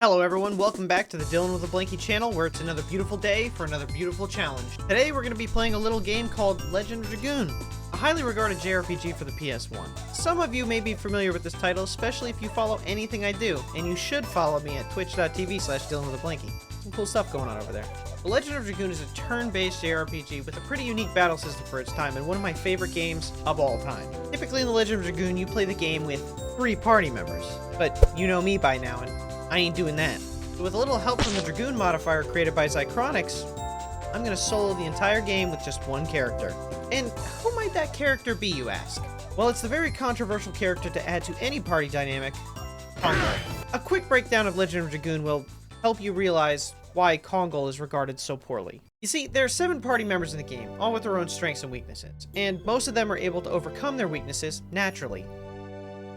Hello everyone, welcome back to the Dillon with a Blankie channel, where it's another beautiful day for another beautiful challenge. Today we're going to be playing a little game called Legend of Dragoon, a highly regarded JRPG for the PS1. Some of you may be familiar with this title, especially if you follow anything I do, and you should follow me at twitch.tv/DillonWithABlankie. Some cool stuff going on over there. The Legend of Dragoon is a turn-based JRPG with a pretty unique battle system for its time, and one of my favorite games of all time. Typically in the Legend of Dragoon, you play the game with 3 party members, but you know me by now, and I ain't doing that. So with a little help from the Dragoon modifier created by Zycronix, I'm gonna solo the entire game with just one character. And who might that character be, you ask? Well, it's the very controversial character to add to any party dynamic, Kongol. A quick breakdown of Legend of Dragoon will help you realize why Kongol is regarded so poorly. You see, there are 7 party members in the game, all with their own strengths and weaknesses, and most of them are able to overcome their weaknesses naturally.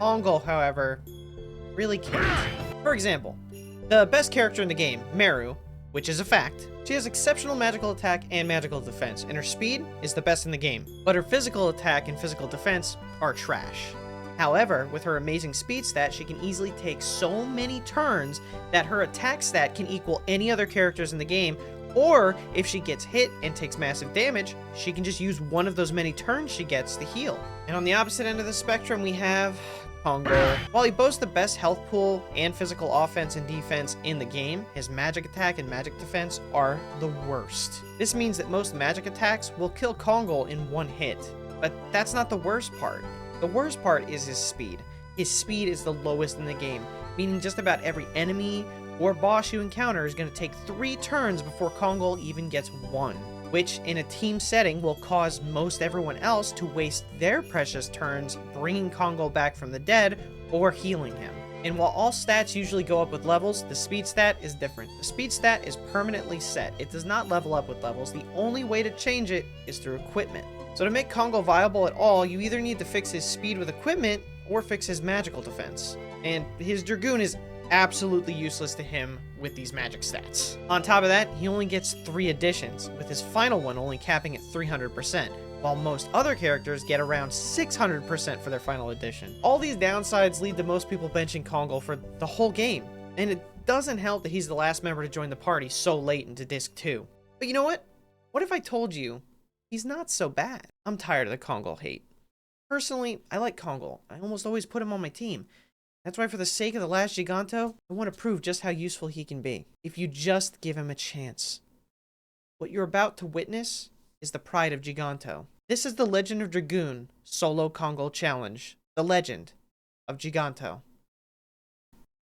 Kongol, however, really can't. For example, the best character in the game, Meru, which is a fact, she has exceptional magical attack and magical defense, and her speed is the best in the game, but her physical attack and physical defense are trash. However, with her amazing speed stat, she can easily take so many turns that her attack stat can equal any other characters in the game, or if she gets hit and takes massive damage, she can just use one of those many turns she gets to heal. And on the opposite end of the spectrum, we have Kongol. While he boasts the best health pool and physical offense and defense in the game, his magic attack and magic defense are the worst. This means that most magic attacks will kill Kongol in one hit. But that's not the worst part. The worst part is his speed. His speed is the lowest in the game, meaning just about every enemy or boss you encounter is going to take 3 turns before Kongol even gets 1. Which, in a team setting, will cause most everyone else to waste their precious turns bringing Kongol back from the dead or healing him. And while all stats usually go up with levels, the speed stat is different. The speed stat is permanently set. It does not level up with levels. The only way to change it is through equipment. So to make Kongol viable at all, you either need to fix his speed with equipment or fix his magical defense. And his Dragoon is absolutely useless to him with these magic stats. On top of that, he only gets 3 additions, with his final one only capping at 300%, while most other characters get around 600% for their final addition. All these downsides lead to most people benching Kongol for the whole game, and it doesn't help that he's the last member to join the party so late into Disc 2. But you know what? What if I told you he's not so bad? I'm tired of the Kongol hate. Personally, I like Kongol. I almost always put him on my team. That's why, for the sake of the last Giganto, I want to prove just how useful he can be, if you just give him a chance. What you're about to witness is the pride of Giganto. This is the Legend of Dragoon Solo Kongol Challenge, the Legend of Giganto.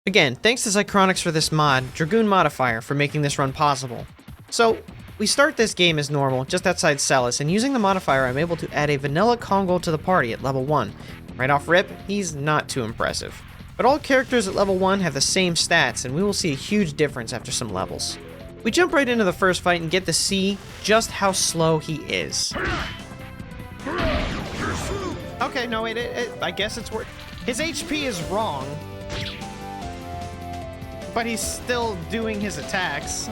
Again, thanks to Zycronix for this mod, Dragoon modifier, for making this run possible. So, we start this game as normal, just outside Celis, and using the modifier, I'm able to add a vanilla Kongol to the party at level 1. Right off rip, he's not too impressive. But all characters at level 1 have the same stats, and we will see a huge difference after some levels. We jump right into the first fight and get to see just how slow he is. Okay, no wait, I guess it's worth. His HP is wrong, but he's still doing his attacks.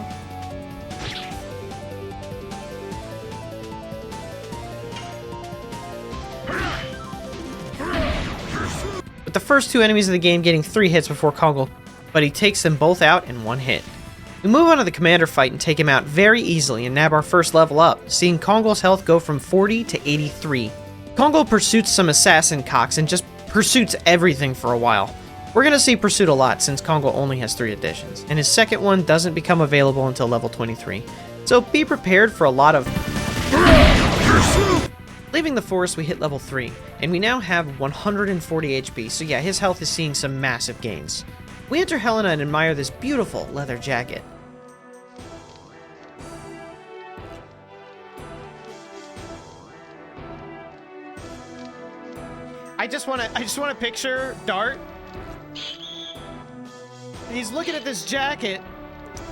With the first 2 enemies of the game getting 3 hits before Kongol, but he takes them both out in 1 hit. We move on to the commander fight and take him out very easily and nab our first level up, seeing Kongol's health go from 40 to 83. Kongol pursues some assassin cocks and just pursues everything for a while. We're gonna see Pursuit a lot since Kongol only has 3 additions, and his second one doesn't become available until level 23. So be prepared for a lot of Leaving the forest, we hit level 3, and we now have 140 HP, so yeah, his health is seeing some massive gains. We enter Helena and admire this beautiful leather jacket. I just wanna picture Dart. He's looking at this jacket.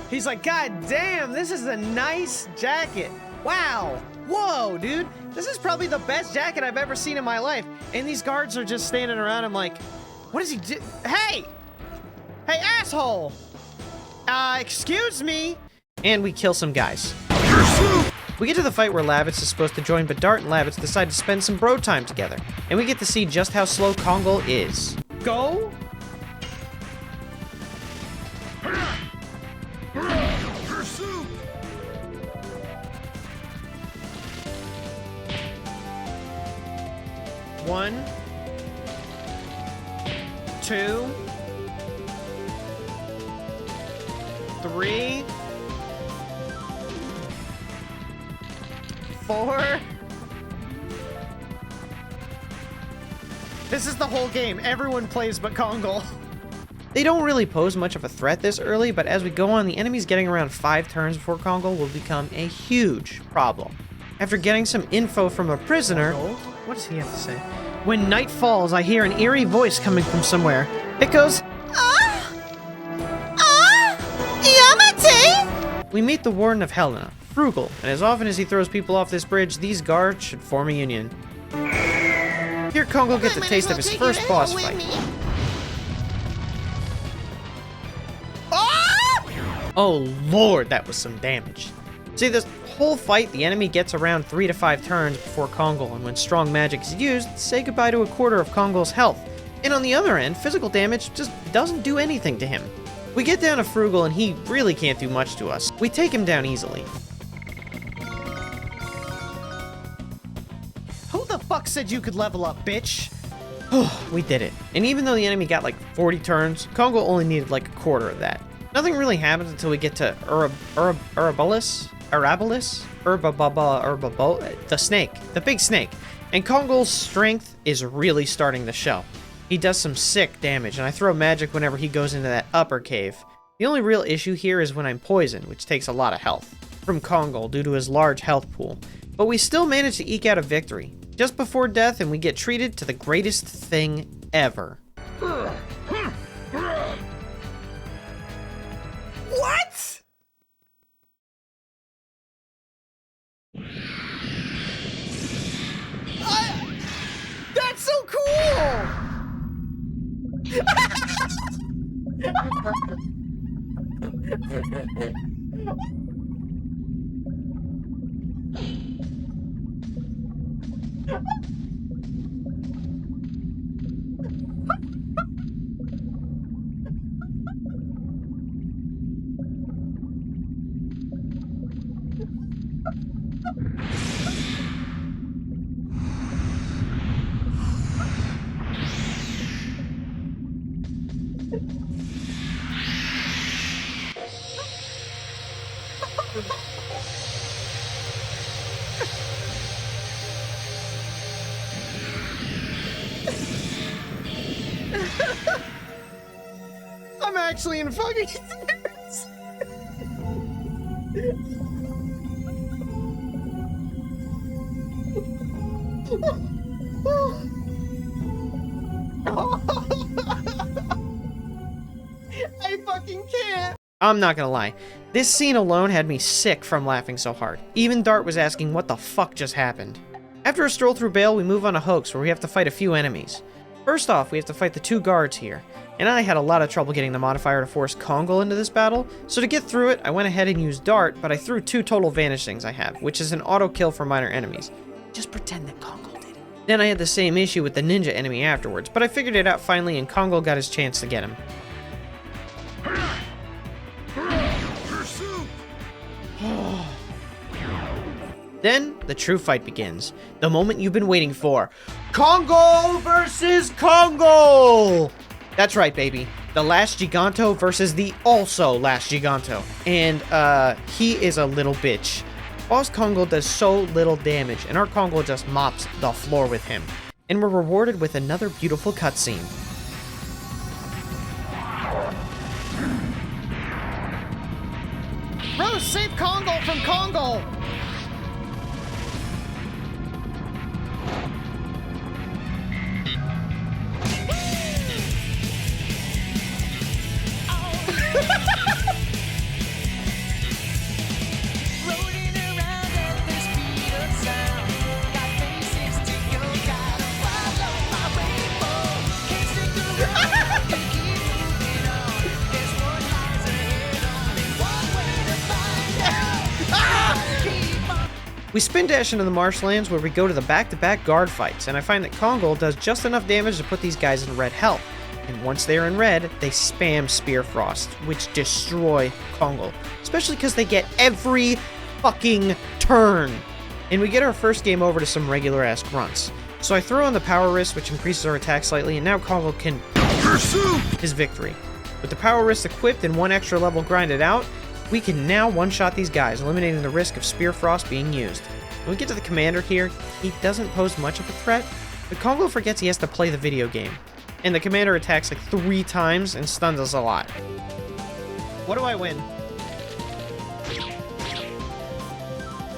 He's like, God damn, this is a nice jacket. Wow. Whoa, dude. This is probably the best jacket I've ever seen in my life. And these guards are just standing around him like, what is he do? Hey! Hey, asshole! Excuse me? And we kill some guys. We get to the fight where Lavitz is supposed to join, but Dart and Lavitz decide to spend some bro time together, and we get to see just how slow Kongol is. Go! One, two, three, four. This is the whole game. Everyone plays but Kongol. They don't really pose much of a threat this early, but as we go on, the enemies getting around 5 turns before Kongol will become a huge problem. After getting some info from a prisoner... What does he have to say? When night falls, I hear an eerie voice coming from somewhere. It goes, Yamate! We meet the Warden of Helena, Frugal, and as often as he throws people off this bridge, these guards should form a union. Here Kongol gets a taste of his first boss fight. Oh lord, that was some damage. See, this whole fight, the enemy gets around 3 to 5 turns before Kongol, and when strong magic is used, say goodbye to a quarter of Kongol's health. And on the other end, physical damage just doesn't do anything to him. We get down to Frugal, and he really can't do much to us. We take him down easily. Who the fuck said you could level up, bitch? We did it. And even though the enemy got like 40 turns, Kongol only needed like a quarter of that. Nothing really happens until we get to Arabilis, the snake, the big snake. And Kongol's strength is really starting to show. He does some sick damage, and I throw magic whenever he goes into that upper cave. The only real issue here is when I'm poisoned, which takes a lot of health from Kongol due to his large health pool. But we still manage to eke out a victory, just before death, and we get treated to the greatest thing ever. What? That's so cool! I'm actually in fucking tears. I fucking can't. I'm not gonna lie. This scene alone had me sick from laughing so hard. Even Dart was asking what the fuck just happened. After a stroll through Bale, we move on to Hoax, where we have to fight a few enemies. First off, we have to fight the 2 guards here, and I had a lot of trouble getting the modifier to force Kongol into this battle, so to get through it, I went ahead and used Dart, but I threw 2 total vanish things I have, which is an auto kill for minor enemies. Just pretend that Kongol did it. Then I had the same issue with the ninja enemy afterwards, but I figured it out finally, and Kongol got his chance to get him. Then, the true fight begins. The moment you've been waiting for. Kongol versus Kongol! That's right, baby. The last Giganto versus the also last Giganto. And, he is a little bitch. Boss Kongol does so little damage, and our Kongol just mops the floor with him. And we're rewarded with another beautiful cutscene. Rose, save Kongol from Kongol! We spin dash into the marshlands where we go to the back-to-back guard fights, and I find that Kongol does just enough damage to put these guys in red health. And once they are in red, they spam Spear Frost, which destroy Kongol. Especially because they get every fucking turn. And we get our first game over to some regular-ass grunts. So I throw in the Power Wrist, which increases our attack slightly, and now Kongol can pursue his victory. With the Power Wrist equipped and one extra level grinded out, we can now one-shot these guys, eliminating the risk of Spear Frost being used. When we get to the commander here, he doesn't pose much of a threat, but Kongol forgets he has to play the video game. And the commander attacks like 3 times and stuns us a lot. What do I win?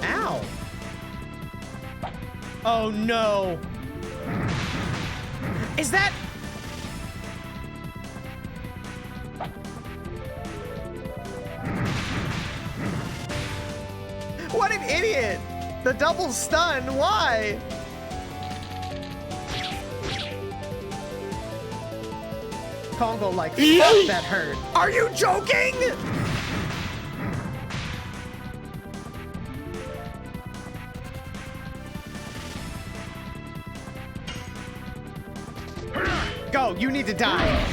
Ow! Oh no! Is that... What an idiot! The double stun, why? Kongol like, fuck, that hurt. Are you joking? Go, you need to die.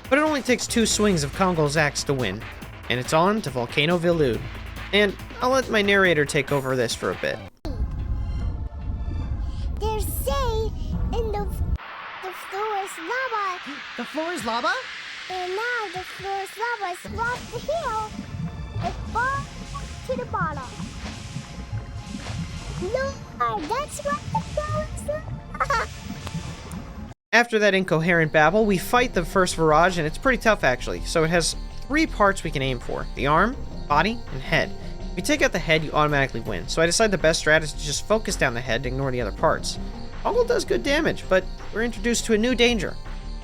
But it only takes 2 swings of Kongol's axe to win. And it's on to Volcano Villude. And I'll let my narrator take over this for a bit. There's say in the floor is lava. The floor is lava? And now the floor is lava is off the hill. It falls to the bottom. Lord, that's what the floor is lava. After that incoherent babble, we fight the first Virage, and it's pretty tough actually. So it has 3 parts we can aim for: the arm, body, and head. If you take out the head, you automatically win. So I decided the best strat is to just focus down the head and ignore the other parts. Kongol does good damage, but we're introduced to a new danger.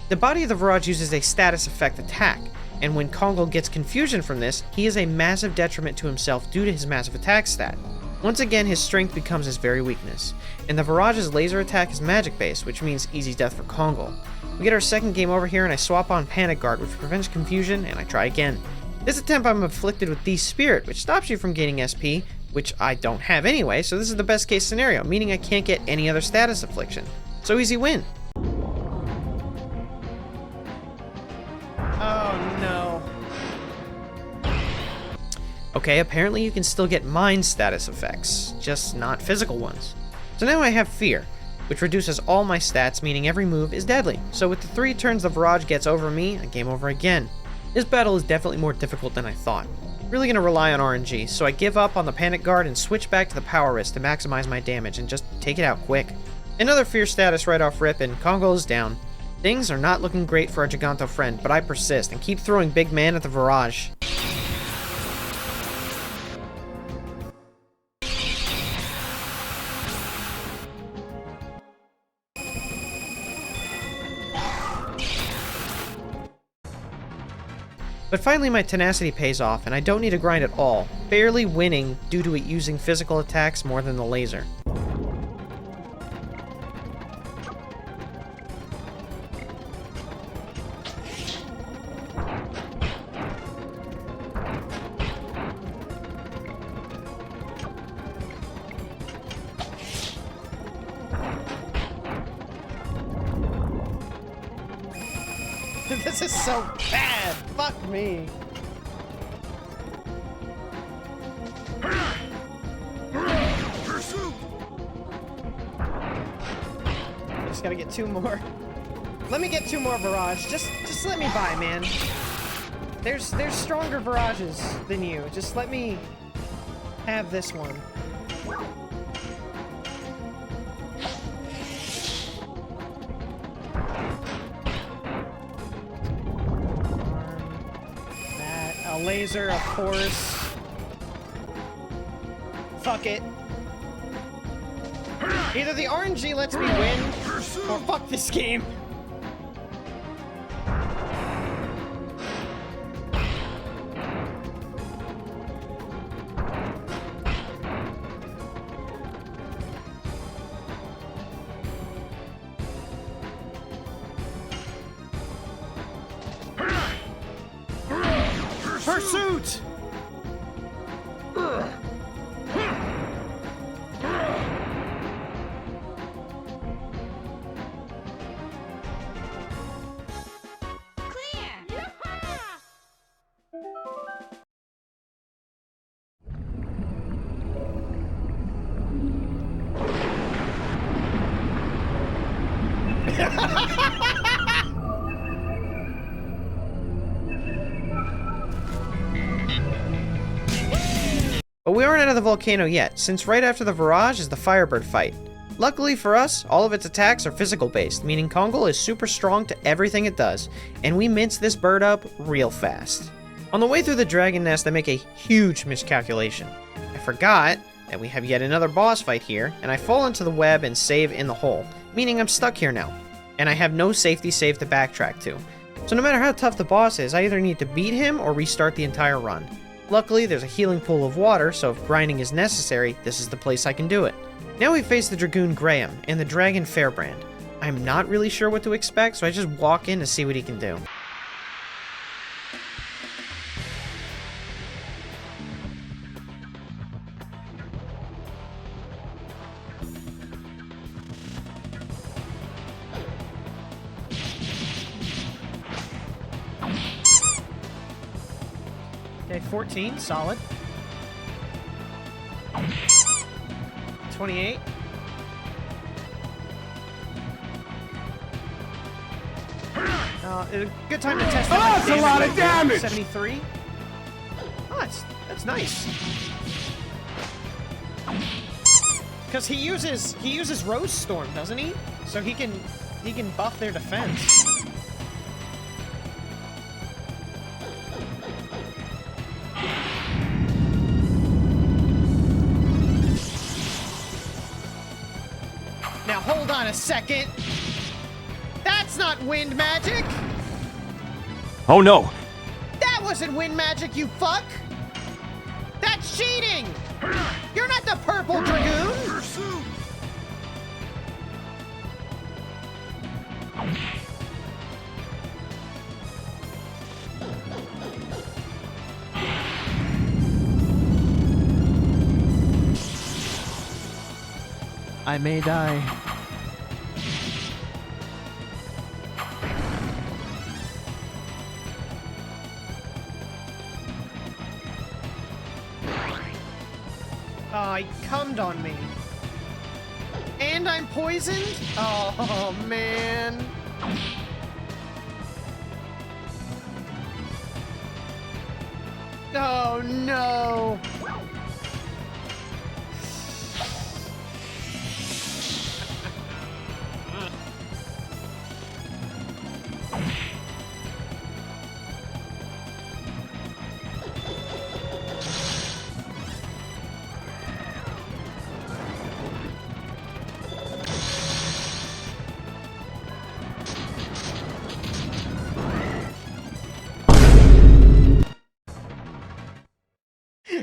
The body of the Virage uses a status effect attack, and when Kongol gets confusion from this, he is a massive detriment to himself due to his massive attack stat. Once again, his strength becomes his very weakness, and the Virage's laser attack is magic-based, which means easy death for Kongol. We get our second game over here, and I swap on Panic Guard, which prevents confusion, and I try again. This attempt I'm afflicted with Beast Spirit, which stops you from gaining SP, which I don't have anyway, so this is the best case scenario, meaning I can't get any other status affliction. So easy win. Oh no. Okay, apparently you can still get mind status effects, just not physical ones. So now I have Fear, which reduces all my stats, meaning every move is deadly. So with the 3 turns the Virage gets over me, I game over again. This battle is definitely more difficult than I thought. Really gonna rely on RNG, so I give up on the Panic Guard and switch back to the Power Wrist to maximize my damage and just take it out quick. Another Fear status right off rip, and Kongol is down. Things are not looking great for our Giganto friend, but I persist and keep throwing big man at the Virage. But finally my tenacity pays off, and I don't need to grind at all, barely winning due to it using physical attacks more than the laser. This is so bad! Fuck me! I just gotta get 2 more. Let me get 2 more Virage. Just let me by, man. There's stronger Virages than you. Just let me have this one. A laser, of course. Fuck it. Either the RNG lets me win, or fuck this game. Pursuit! we aren't out of the volcano yet, since right after the barrage is the Firebird fight. Luckily for us, all of its attacks are physical based, meaning Kongol is super strong to everything it does, and we mince this bird up real fast. On the way through the dragon nest, I make a huge miscalculation. I forgot that we have yet another boss fight here, and I fall into the web and save in the hole, meaning I'm stuck here now, and I have no safety save to backtrack to. So no matter how tough the boss is, I either need to beat him or restart the entire run. Luckily, there's a healing pool of water, so if grinding is necessary, this is the place I can do it. Now we face the Dragoon Graham and the Dragon Fairbrand. I'm not really sure what to expect, so I just walk in to see what he can do. Okay, 14, solid. 28. A good time to test. Oh, that's a lot of damage! 73. Oh, that's nice. Because he uses Rose Storm, doesn't he? So he can buff their defense. Now hold on a second. That's not wind magic. Oh no! That wasn't wind magic, you fuck. That's cheating. You're not the purple dragoon. Pursuit! I may die. Oh, he cummed on me. And I'm poisoned? Oh, man. Oh, no.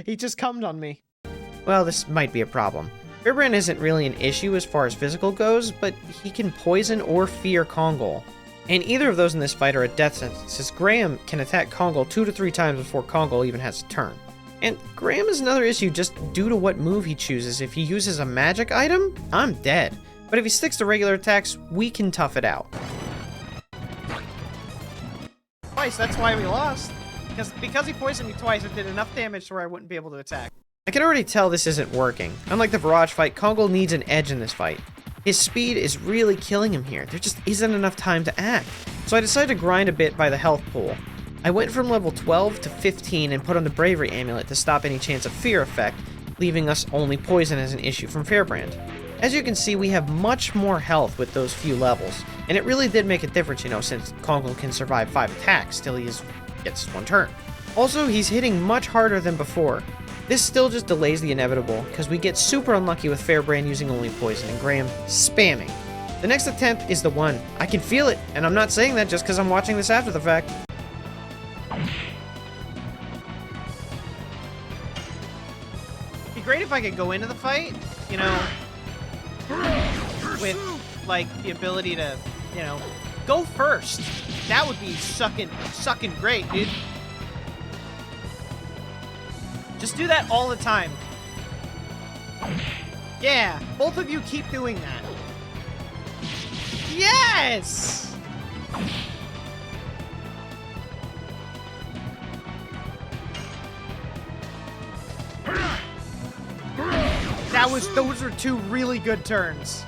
He just cummed on me. Well, this might be a problem. Fairbrand isn't really an issue as far as physical goes, but he can poison or fear Kongol. And either of those in this fight are a death sentence, since Graham can attack Kongol 2 to 3 times before Kongol even has a turn. And Graham is another issue just due to what move he chooses. If he uses a magic item, I'm dead. But if he sticks to regular attacks, we can tough it out. Twice, that's why we lost. Because he poisoned me twice, it did enough damage to where I wouldn't be able to attack. I can already tell this isn't working. Unlike the Barrage fight, Kongol needs an edge in this fight. His speed is really killing him here. There just isn't enough time to act. So I decided to grind a bit by the health pool. I went from level 12 to 15 and put on the Bravery Amulet to stop any chance of fear effect, leaving us only poison as an issue from Fairbrand. As you can see, we have much more health with those few levels, and it really did make a difference, since Kongol can survive 5 attacks till he gets 1 turn. Also, he's hitting much harder than before. This still just delays the inevitable, because we get super unlucky with Fairbrand using only poison and Graham spamming. The next attempt is the one. I can feel it, and I'm not saying that just because I'm watching this after the fact. It'd be great if I could go into the fight, with, the ability to, go first. That would be sucking great, dude. Just do that all the time. Yeah, both of you keep doing that. Yes! Those were 2 really good turns.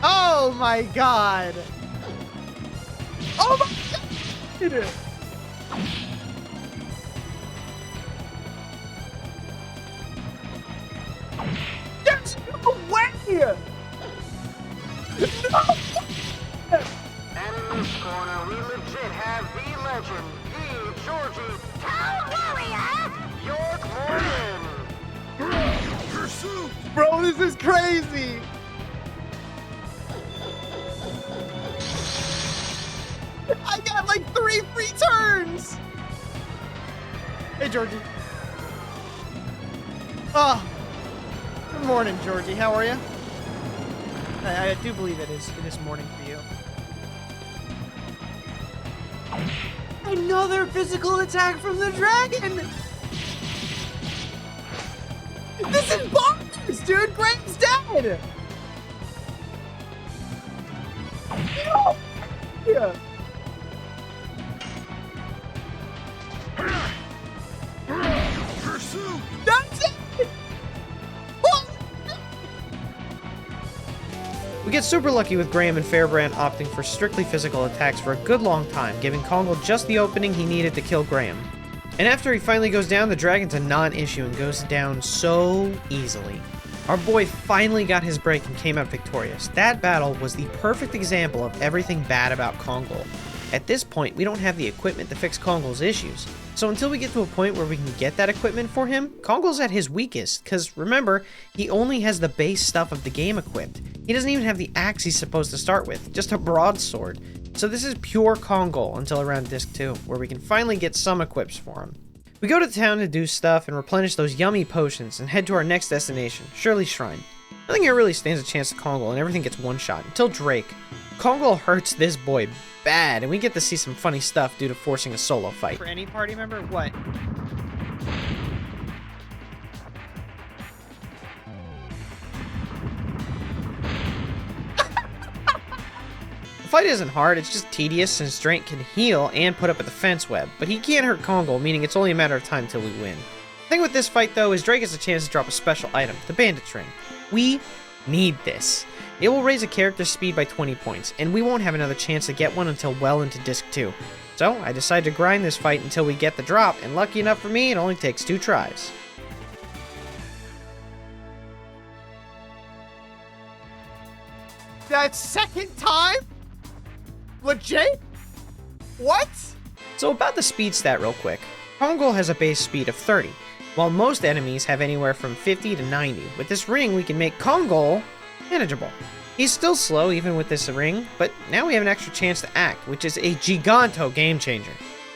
Oh my god! Oh my god! Legend, E. Georgie, Town Warrior, York Morgan. Pursuit! Bro, this is crazy! I got like 3 free turns! Hey, Georgie. Oh. Good morning, Georgie. How are you? I do believe it is morning for you. Another physical attack from the dragon! This is bonkers, dude! Graham's dead! No! Yeah. Pursuit! That's it! We get super lucky with Graham and Fairbrand opting for strictly physical attacks for a good long time, giving Kongol just the opening he needed to kill Graham. And after he finally goes down, the dragon's a non-issue and goes down so easily. Our boy finally got his break and came out victorious. That battle was the perfect example of everything bad about Kongol. At this point, we don't have the equipment to fix Kongol's issues. So until we get to a point where we can get that equipment for him, Kongol's at his weakest, because remember, he only has the base stuff of the game equipped. He doesn't even have the axe he's supposed to start with, just a broadsword. So this is pure Kongol until around Disc 2, where we can finally get some equips for him. We go to town to do stuff and replenish those yummy potions and head to our next destination, Shirley's Shrine. Nothing here really stands a chance to Kongol and everything gets one shot, until Drake. Kongol hurts this boy bad, and we get to see some funny stuff due to forcing a solo fight. For any party member, what? The fight isn't hard, it's just tedious since Drake can heal and put up a defense web, but he can't hurt Kongol, meaning it's only a matter of time till we win. The thing with this fight though is Drake has a chance to drop a special item, the Bandit's Ring. We need this. It will raise a character's speed by 20 points, and we won't have another chance to get one until well into Disc 2. So, I decided to grind this fight until we get the drop, and lucky enough for me, it only takes 2 tries. That second time? Legit? What? So about the speed stat real quick. Kongol has a base speed of 30, while most enemies have anywhere from 50 to 90. With this ring, we can make Kongol manageable. He's still slow even with this ring, but now we have an extra chance to act, which is a giganto game changer.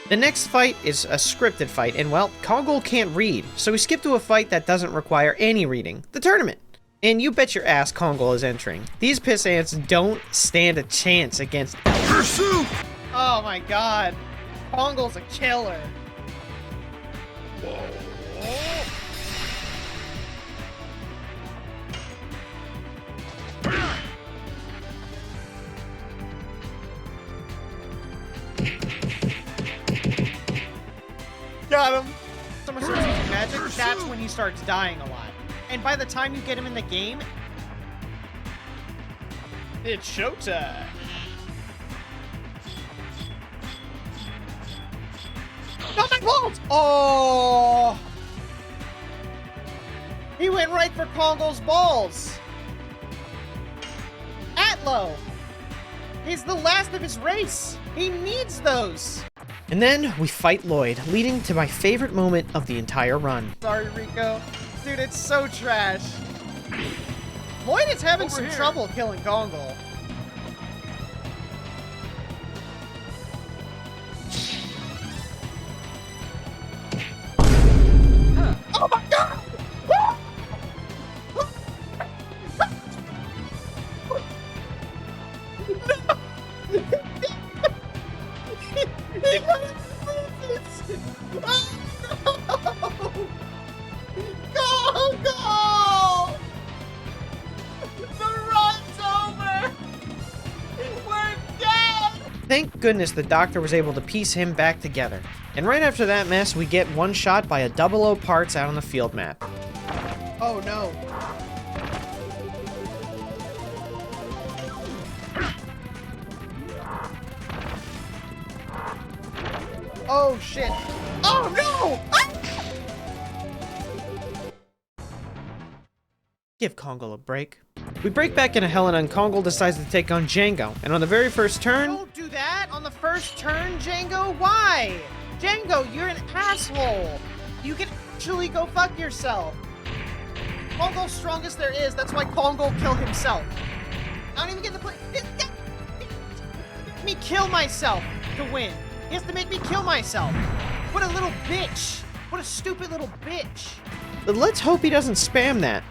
The next fight is a scripted fight, and well, Kongol can't read, so we skip to a fight that doesn't require any reading, the tournament. And you bet your ass Kongol is entering. These piss ants don't stand a chance against Pursuit! Oh my god. Kongol's a killer. Got him. Someone starts using magic, that's when he starts dying a lot. And by the time you get him in the game, it's showtime. Not my balls! Oh! He went right for Kongol's balls. Atlo! He's the last of his race. He needs those. And then we fight Lloyd, leading to my favorite moment of the entire run. Sorry, Rico. Dude, it's so trash. Lloyd is having some trouble killing Kongol. Oh my god! Thank goodness the doctor was able to piece him back together. And right after that mess, we get one shot by a 00 parts out on the field map. Oh no. Oh shit. Oh no! Ah! Give Kongol a break. We break back into Helena and Kongol decides to take on Django, and on the very first turn... Don't do that! On the first turn, Django? Why? die! Django, you're an asshole! You can actually go fuck yourself! Kongol's strongest there is, that's why Kongol killed himself. I don't even get the play. Make me kill myself to win. He has to make me kill myself. What a little bitch. What a stupid little bitch. But let's hope he doesn't spam that.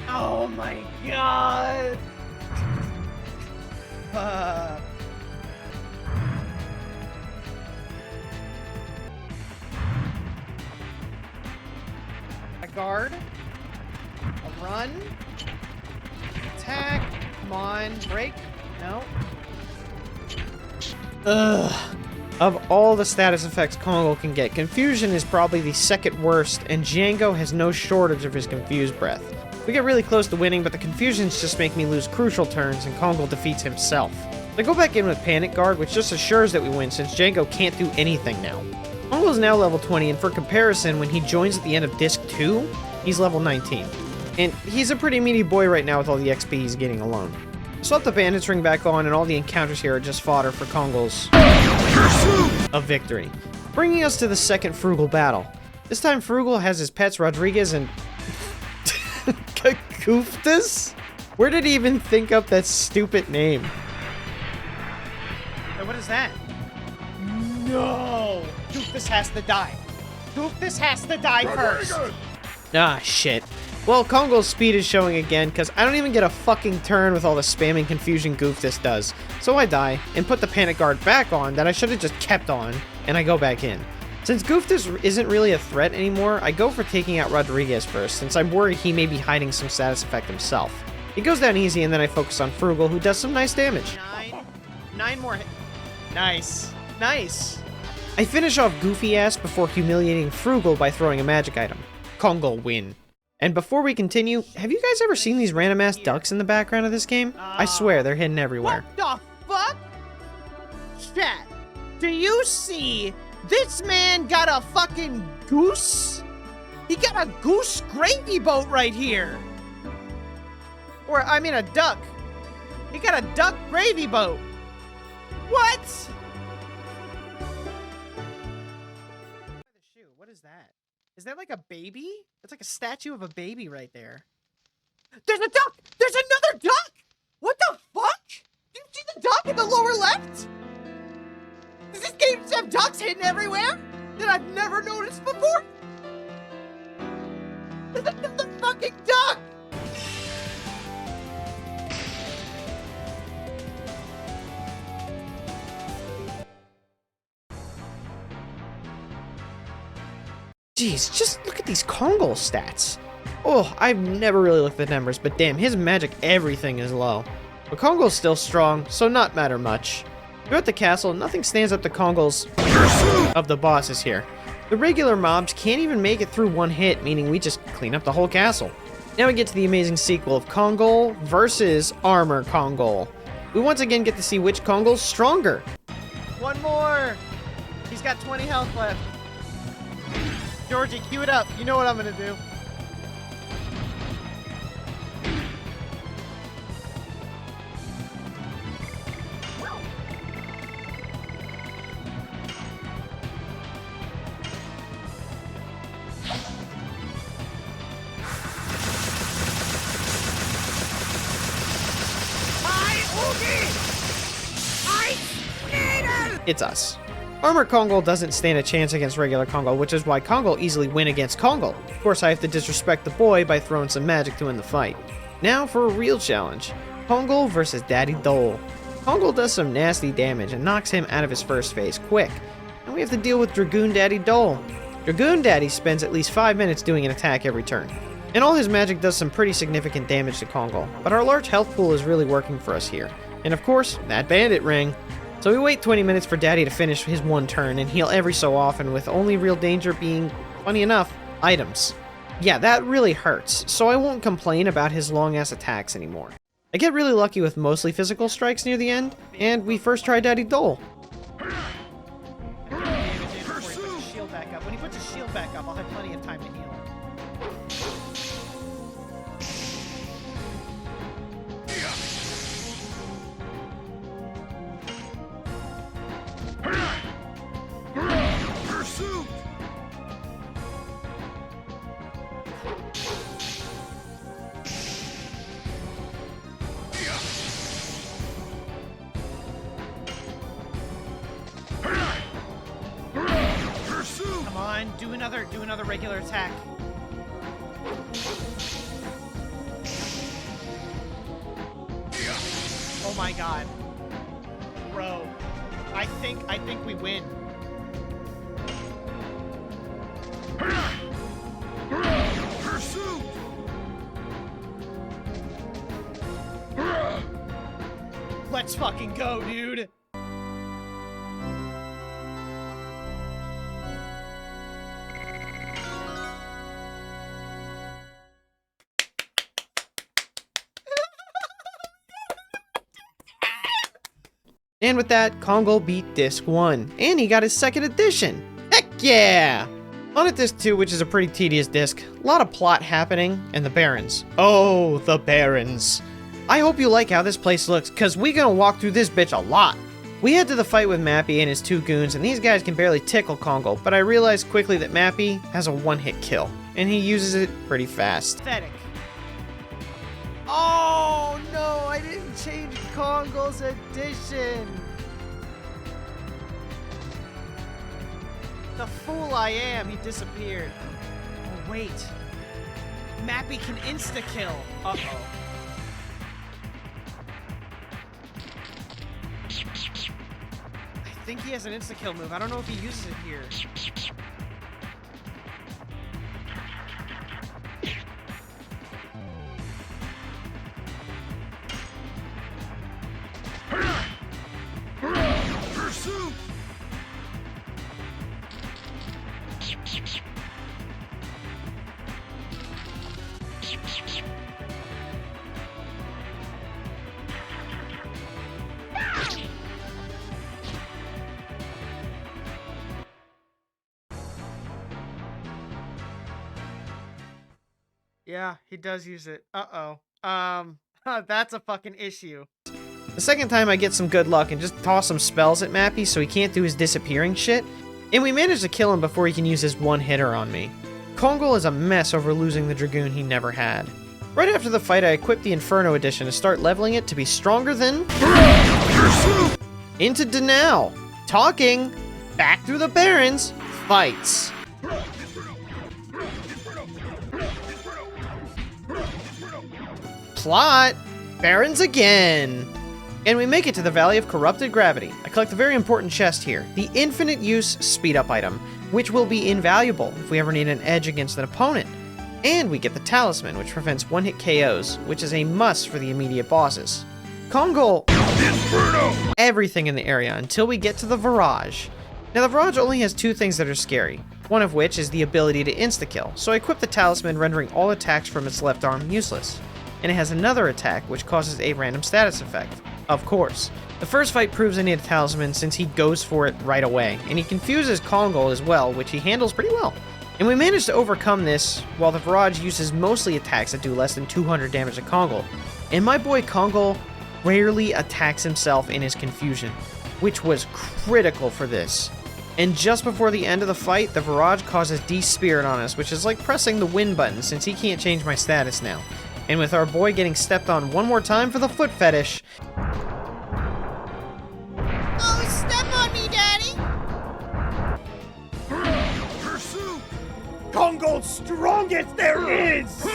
Oh my god. A guard. A run. Attack. Come on. Break. No. Ugh. Of all the status effects Kongol can get, Confusion is probably the second worst, and Django has no shortage of his Confused Breath. We get really close to winning, but the Confusions just make me lose crucial turns, and Kongol defeats himself. I go back in with Panic Guard, which just assures that we win, since Django can't do anything now. Kongol is now level 20, and for comparison, when he joins at the end of Disc 2, he's level 19. And he's a pretty meaty boy right now with all the XP he's getting alone. Swap the bandits ring back on, and all the encounters here are just fodder for Kongol's a victory. Bringing us to the second Frugal battle. This time Frugal has his pets Rodriguez and Kakooftas? Where did he even think up that stupid name? Hey, what is that? No! Goofus has to die. Goofus has to die first. Ah, shit. Well, Kongol's speed is showing again, because I don't even get a fucking turn with all the spamming confusion goof this does. So I die, and put the Panic Guard back on that I should have just kept on, and I go back in. Since Goofus isn't really a threat anymore, I go for taking out Rodriguez first, since I'm worried he may be hiding some status effect himself. He goes down easy, and then I focus on Frugal, who does some nice damage. Nine more hits. Nice. Nice. I finish off Goofy ass before humiliating Frugal by throwing a magic item. Kongol win. And before we continue, have you guys ever seen these random ass ducks in the background of this game? I swear, they're hidden everywhere. What the fuck? Chat, do you see this man got a fucking goose? He got a goose gravy boat right here. Or, I mean a duck. He got a duck gravy boat. What? What is that? Is that like a baby? It's like a statue of a baby right there. There's a duck! There's another duck! What the fuck? Do you see the duck in the lower left? Does this game just have ducks hidden everywhere that I've never noticed before? There's another fucking duck! Jeez, just look at these Kongol stats. Oh, I've never really looked at the numbers, but damn, his magic everything is low. But Kongol's still strong, so not matter much. Throughout the castle, nothing stands up to Kongol's of the bosses here. The regular mobs can't even make it through one hit, meaning we just clean up the whole castle. Now we get to the amazing sequel of Kongol versus Armor Kongol. We once again get to see which Kongol's stronger. One more! He's got 20 health left. Georgie, cue it up. You know what I'm gonna do. It's us. Armor Kongol doesn't stand a chance against regular Kongol, which is why Kongol easily win against Kongol. Of course, I have to disrespect the boy by throwing some magic to win the fight. Now for a real challenge. Kongol versus Daddy Dole. Kongol does some nasty damage and knocks him out of his first phase quick. And we have to deal with Dragoon Daddy Dole. Dragoon Daddy spends at least 5 minutes doing an attack every turn. And all his magic does some pretty significant damage to Kongol, but our large health pool is really working for us here. And of course, that bandit ring. So we wait 20 minutes for Daddy to finish his one turn and heal every so often, with only real danger being, funny enough, items. Yeah, that really hurts, so I won't complain about his long-ass attacks anymore. I get really lucky with mostly physical strikes near the end, and we first try Daddy Dole. When he puts his shield back up, I'll have plenty of time to heal. Come on, do another regular attack. Oh my god. Bro. I think we win. Pursuit! Let's fucking go, dude. And with that, Kongol beat Disc 1, and he got his second edition. Heck yeah! On at Disc 2, which is a pretty tedious disc, a lot of plot happening, and the Barons. Oh, the Barons. I hope you like how this place looks, cause we gonna walk through this bitch a lot. We head to the fight with Mappy and his two goons, and these guys can barely tickle Kongol, but I realized quickly that Mappy has a one-hit kill, and he uses it pretty fast. Pathetic. Oh no, I didn't change Kongol's edition. The fool I am, he disappeared. Oh wait. Mappy can insta-kill. Uh-oh. I think he has an insta-kill move. I don't know if he uses it here. Pursuit! Yeah, he does use it. Uh-oh. That's a fucking issue. The second time I get some good luck and just toss some spells at Mappy so he can't do his disappearing shit, and we manage to kill him before he can use his one-hitter on me. Kongol is a mess over losing the Dragoon he never had. Right after the fight, I equipped the Inferno Edition to start leveling it to be stronger than... Into Denial. Talking. Back through the Barons. Fights. Plot. Barons again. And we make it to the Valley of Corrupted Gravity. I collect a very important chest here, the Infinite Use Speed Up item, which will be invaluable if we ever need an edge against an opponent. And we get the Talisman, which prevents one-hit KOs, which is a must for the immediate bosses. Kongol, Inferno! Everything in the area until we get to the Virage. Now the Virage only has two things that are scary, one of which is the ability to insta-kill, so I equip the Talisman, rendering all attacks from its left arm useless. And it has another attack which causes a random status effect. Of course. The first fight proves I need a Talisman since he goes for it right away, and he confuses Kongol as well, which he handles pretty well. And we manage to overcome this, while the Virage uses mostly attacks that do less than 200 damage to Kongol. And my boy Kongol rarely attacks himself in his confusion, which was critical for this. And just before the end of the fight, the Virage causes D-Spirit on us, which is like pressing the win button since he can't change my status now. And with our boy getting stepped on one more time for the foot fetish... Oh, step on me, Daddy! Pursuit! Kongol's strongest there is!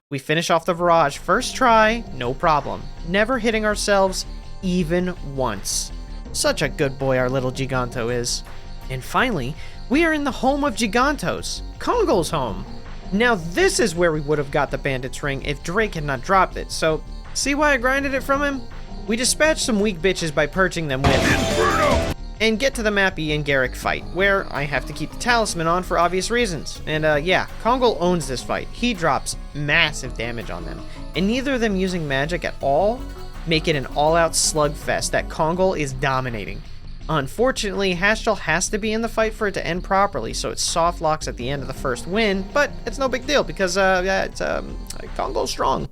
We finish off the Virage first try, no problem. Never hitting ourselves even once. Such a good boy our little Giganto is. And finally, we are in the home of Gigantos, Kongol's home. Now this is where we would have got the Bandit's Ring if Drake had not dropped it, so see why I grinded it from him? We dispatch some weak bitches by purging them with Inferno! and get to the Mappy and Garrick fight, where I have to keep the Talisman on for obvious reasons. And yeah, Kongol owns this fight. He drops massive damage on them, and neither of them using magic at all make it an all-out slugfest that Kongol is dominating. Unfortunately, Haschel has to be in the fight for it to end properly, so it soft locks at the end of the first win, but it's no big deal because Kongol's strong.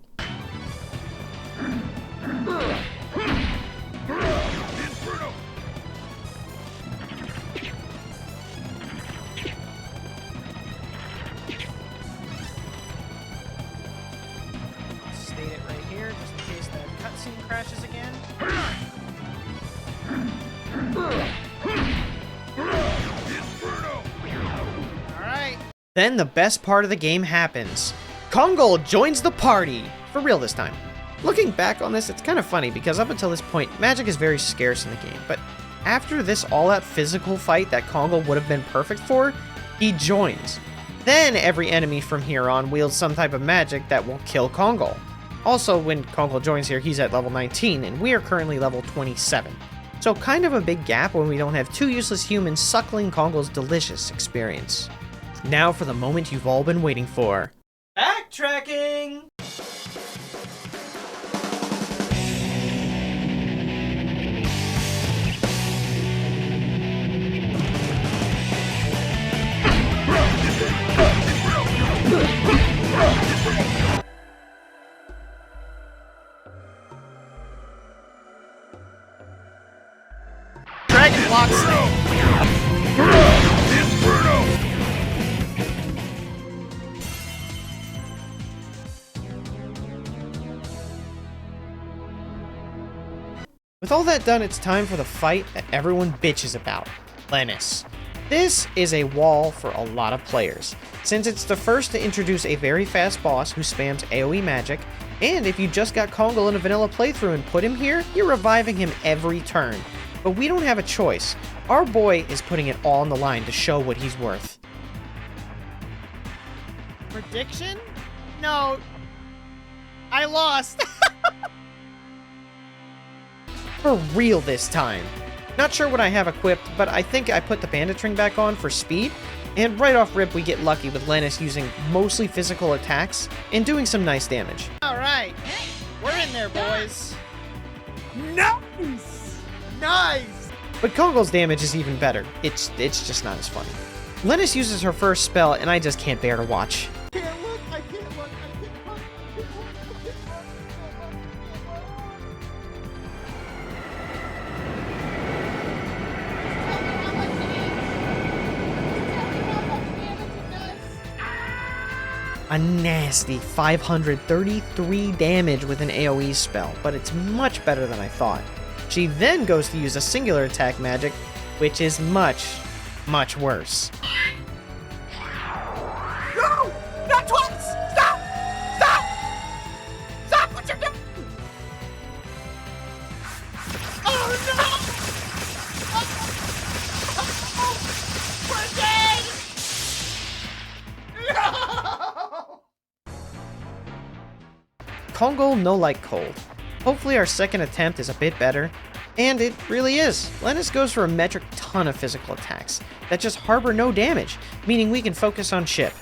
Inferno! State it right here, just in case the cutscene crashes again. Then the best part of the game happens. Kongol joins the party! For real this time. Looking back on this, it's kind of funny because up until this point, magic is very scarce in the game, but after this all-out physical fight that Kongol would have been perfect for, he joins. Then every enemy from here on wields some type of magic that will kill Kongol. Also, when Kongol joins here, he's at level 19, and we are currently level 27. So kind of a big gap when we don't have two useless humans suckling Kongol's delicious experience. Now for the moment you've all been waiting for. Backtracking! Dragon block snake! Inferno! With all that done, it's time for the fight that everyone bitches about, Lennis. This is a wall for a lot of players, since it's the first to introduce a very fast boss who spams AoE magic, and if you just got Kongol in a vanilla playthrough and put him here, you're reviving him every turn. But we don't have a choice. Our boy is putting it all on the line to show what he's worth. Prediction? No. I lost. For real this time. Not sure what I have equipped, but I think I put the bandit ring back on for speed, and right off rip we get lucky with Lennis using mostly physical attacks and doing some nice damage. Alright. We're in there, boys. Nice! Nice! But Kongol's damage is even better. It's just not as funny. Lennis uses her first spell, and I just can't bear to watch. Can't look, I can't look, I can't look, I can't look, I can't A nasty 533 damage with an AoE spell, but it's much better than I thought. She then goes to use a singular attack magic, which is much, much worse. No! Not twice! Stop! Stop! Stop what you're doing! Oh no! We're dead! No! Kongol no like cold. Hopefully our second attempt is a bit better, and it really is. Lennis goes for a metric ton of physical attacks that just harbor no damage, meaning we can focus on Chip.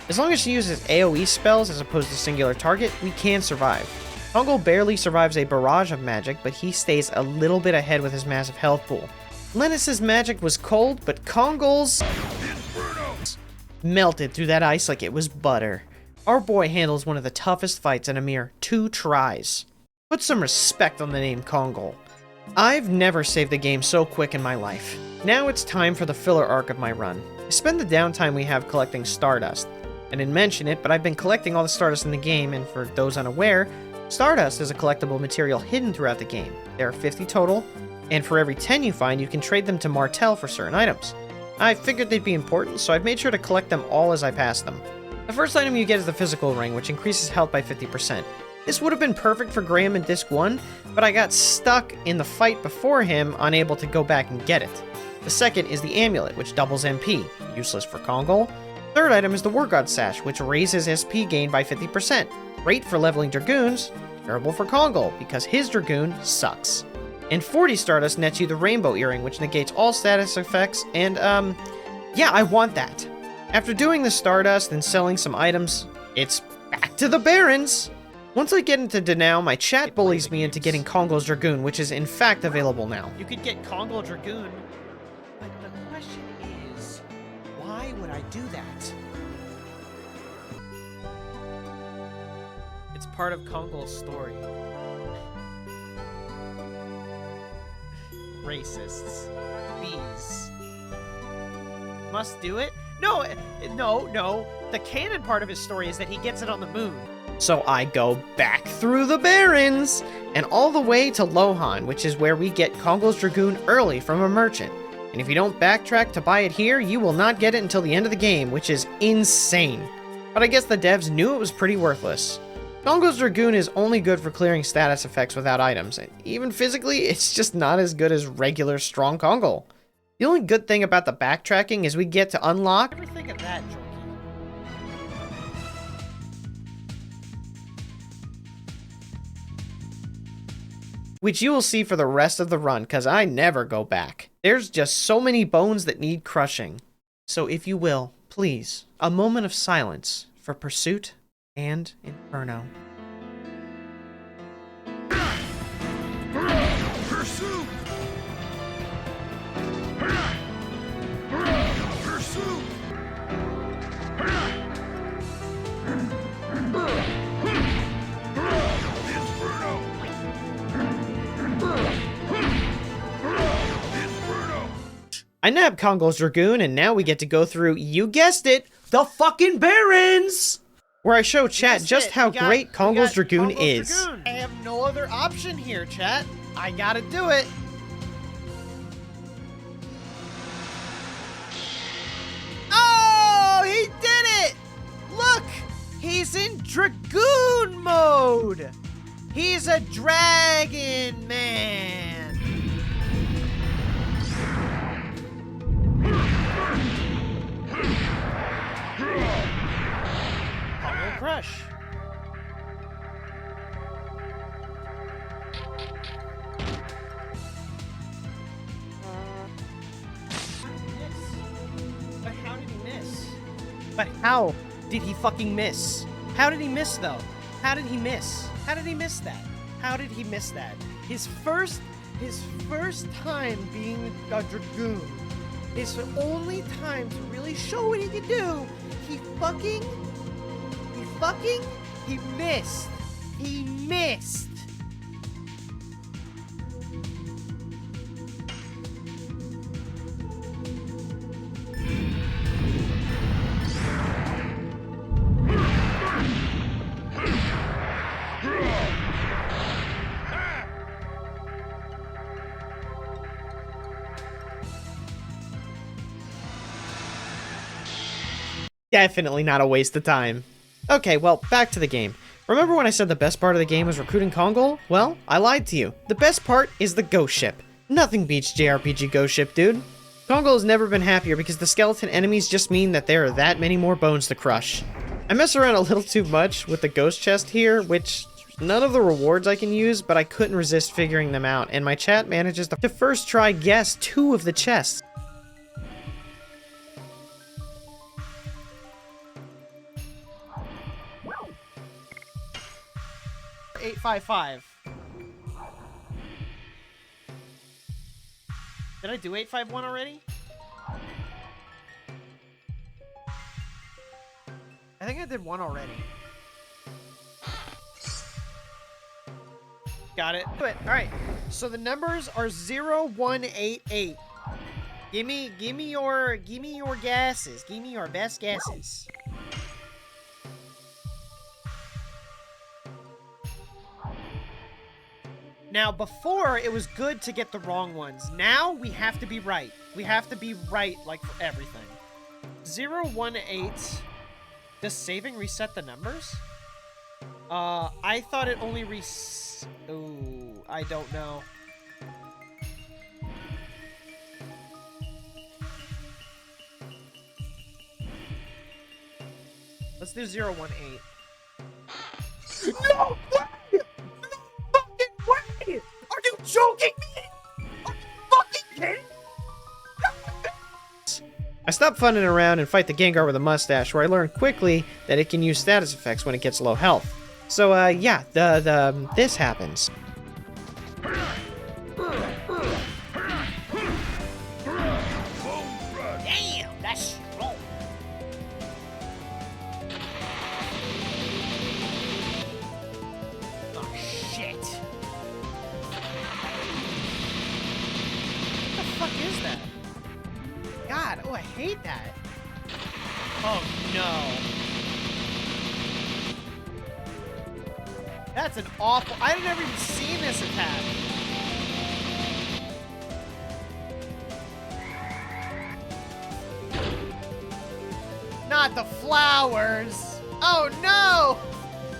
As long as she uses AoE spells as opposed to singular target, we can survive. Kongol barely survives a barrage of magic, but he stays a little bit ahead with his massive health pool. Lennis's magic was cold, but Kongol's melted through that ice like it was butter. Our boy handles one of the toughest fights in a mere 2 tries. Put some respect on the name Kongol. I've never saved a game so quick in my life. Now it's time for the filler arc of my run. I spend the downtime we have collecting Stardust. I didn't mention it, but I've been collecting all the Stardust in the game, and for those unaware, Stardust is a collectible material hidden throughout the game. There are 50 total, and for every 10 you find, you can trade them to Martel for certain items. I figured they'd be important, so I've made sure to collect them all as I pass them. The first item you get is the physical ring, which increases health by 50%. This would have been perfect for Graham in Disc 1, but I got stuck in the fight before him, unable to go back and get it. The second is the amulet, which doubles MP, useless for Kongol. Third item is the War God Sash, which raises SP gain by 50%. Great for leveling Dragoons, terrible for Kongol, because his Dragoon sucks. And 40 Stardust nets you the Rainbow Earring, which negates all status effects, and yeah, I want that. After doing the Stardust and selling some items, it's back to the Barons! Once I get into Denow, my chat bullies me into getting Kongol's Dragoon, which is in fact available now. You could get Kongol Dragoon, but the question is, why would I do that? It's part of Kongol's story. Racists. Bees. Must do it? No, no. The canon part of his story is that he gets it on the moon. So I go back through the Barrens, and all the way to Lohan, which is where we get Kongol's Dragoon early from a merchant. And if you don't backtrack to buy it here, you will not get it until the end of the game, which is insane. But I guess the devs knew it was pretty worthless. Kongol's Dragoon is only good for clearing status effects without items, and even physically, it's just not as good as regular strong Kongol. The only good thing about the backtracking is we get to unlock... Never think of that, Jorky. which you will see for the rest of the run, because I never go back. There's just so many bones that need crushing. So if you will, please, a moment of silence for Pursuit and Inferno. Pursuit! Pursuit! Inferno! Inferno! I nabbed Kongol's Dragoon, and now we get to go through, you guessed it, the fucking Barrens! Where I show chat just how great Kongol's Dragoon is. I have no other option here, chat. I gotta do it. Oh, he did it! Look, he's in Dragoon mode. He's a dragon man. Kongol Crush. But how did he miss? But how did he fucking miss? How did he miss, though? How did he miss? How did he miss that? How did he miss that? His first time being a Dragoon. His only time to really show what he can do. He missed. He missed. Definitely not a waste of time. Okay, well, back to the game. Remember when I said the best part of the game was recruiting Kongol? Well, I lied to you. The best part is the ghost ship. Nothing beats JRPG ghost ship, dude. Kongol has never been happier because the skeleton enemies just mean that there are that many more bones to crush. I mess around a little too much with the ghost chest here, which none of the rewards I can use, but I couldn't resist figuring them out, and my chat manages to first try guess 2 of the chests. $855. Did I do 851 already? I think I did 1 already. Got it. Do it. All right. So the numbers are 0188. Give me your guesses. Give me your best guesses. Now, before, it was good to get the wrong ones. Now, we have to be right. We have to be right, like, for everything. 018. Does saving reset the numbers? I thought it only Ooh, I don't know. Let's do 018. No way! Are you joking me? Are you fucking kidding? I stopped funning around and fight the Gengar with a mustache, where I learned quickly that it can use status effects when it gets low health. So, yeah, this happens. Damn, that's strong. Oh, shit. What the fuck is that? God, oh, I hate that. Oh, no. That's an awful... I've never even seen this attack. not the flowers. Oh no!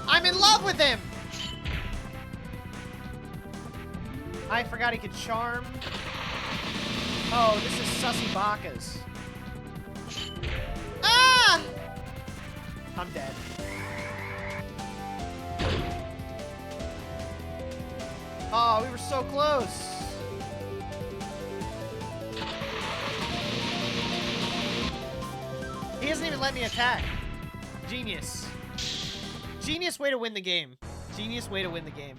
I'm in love with him. I forgot he could charm. Oh, this is Sussy Bacchus. Ah! I'm dead. Oh, we were so close. He doesn't even let me attack. Genius. Genius way to win the game. Genius way to win the game.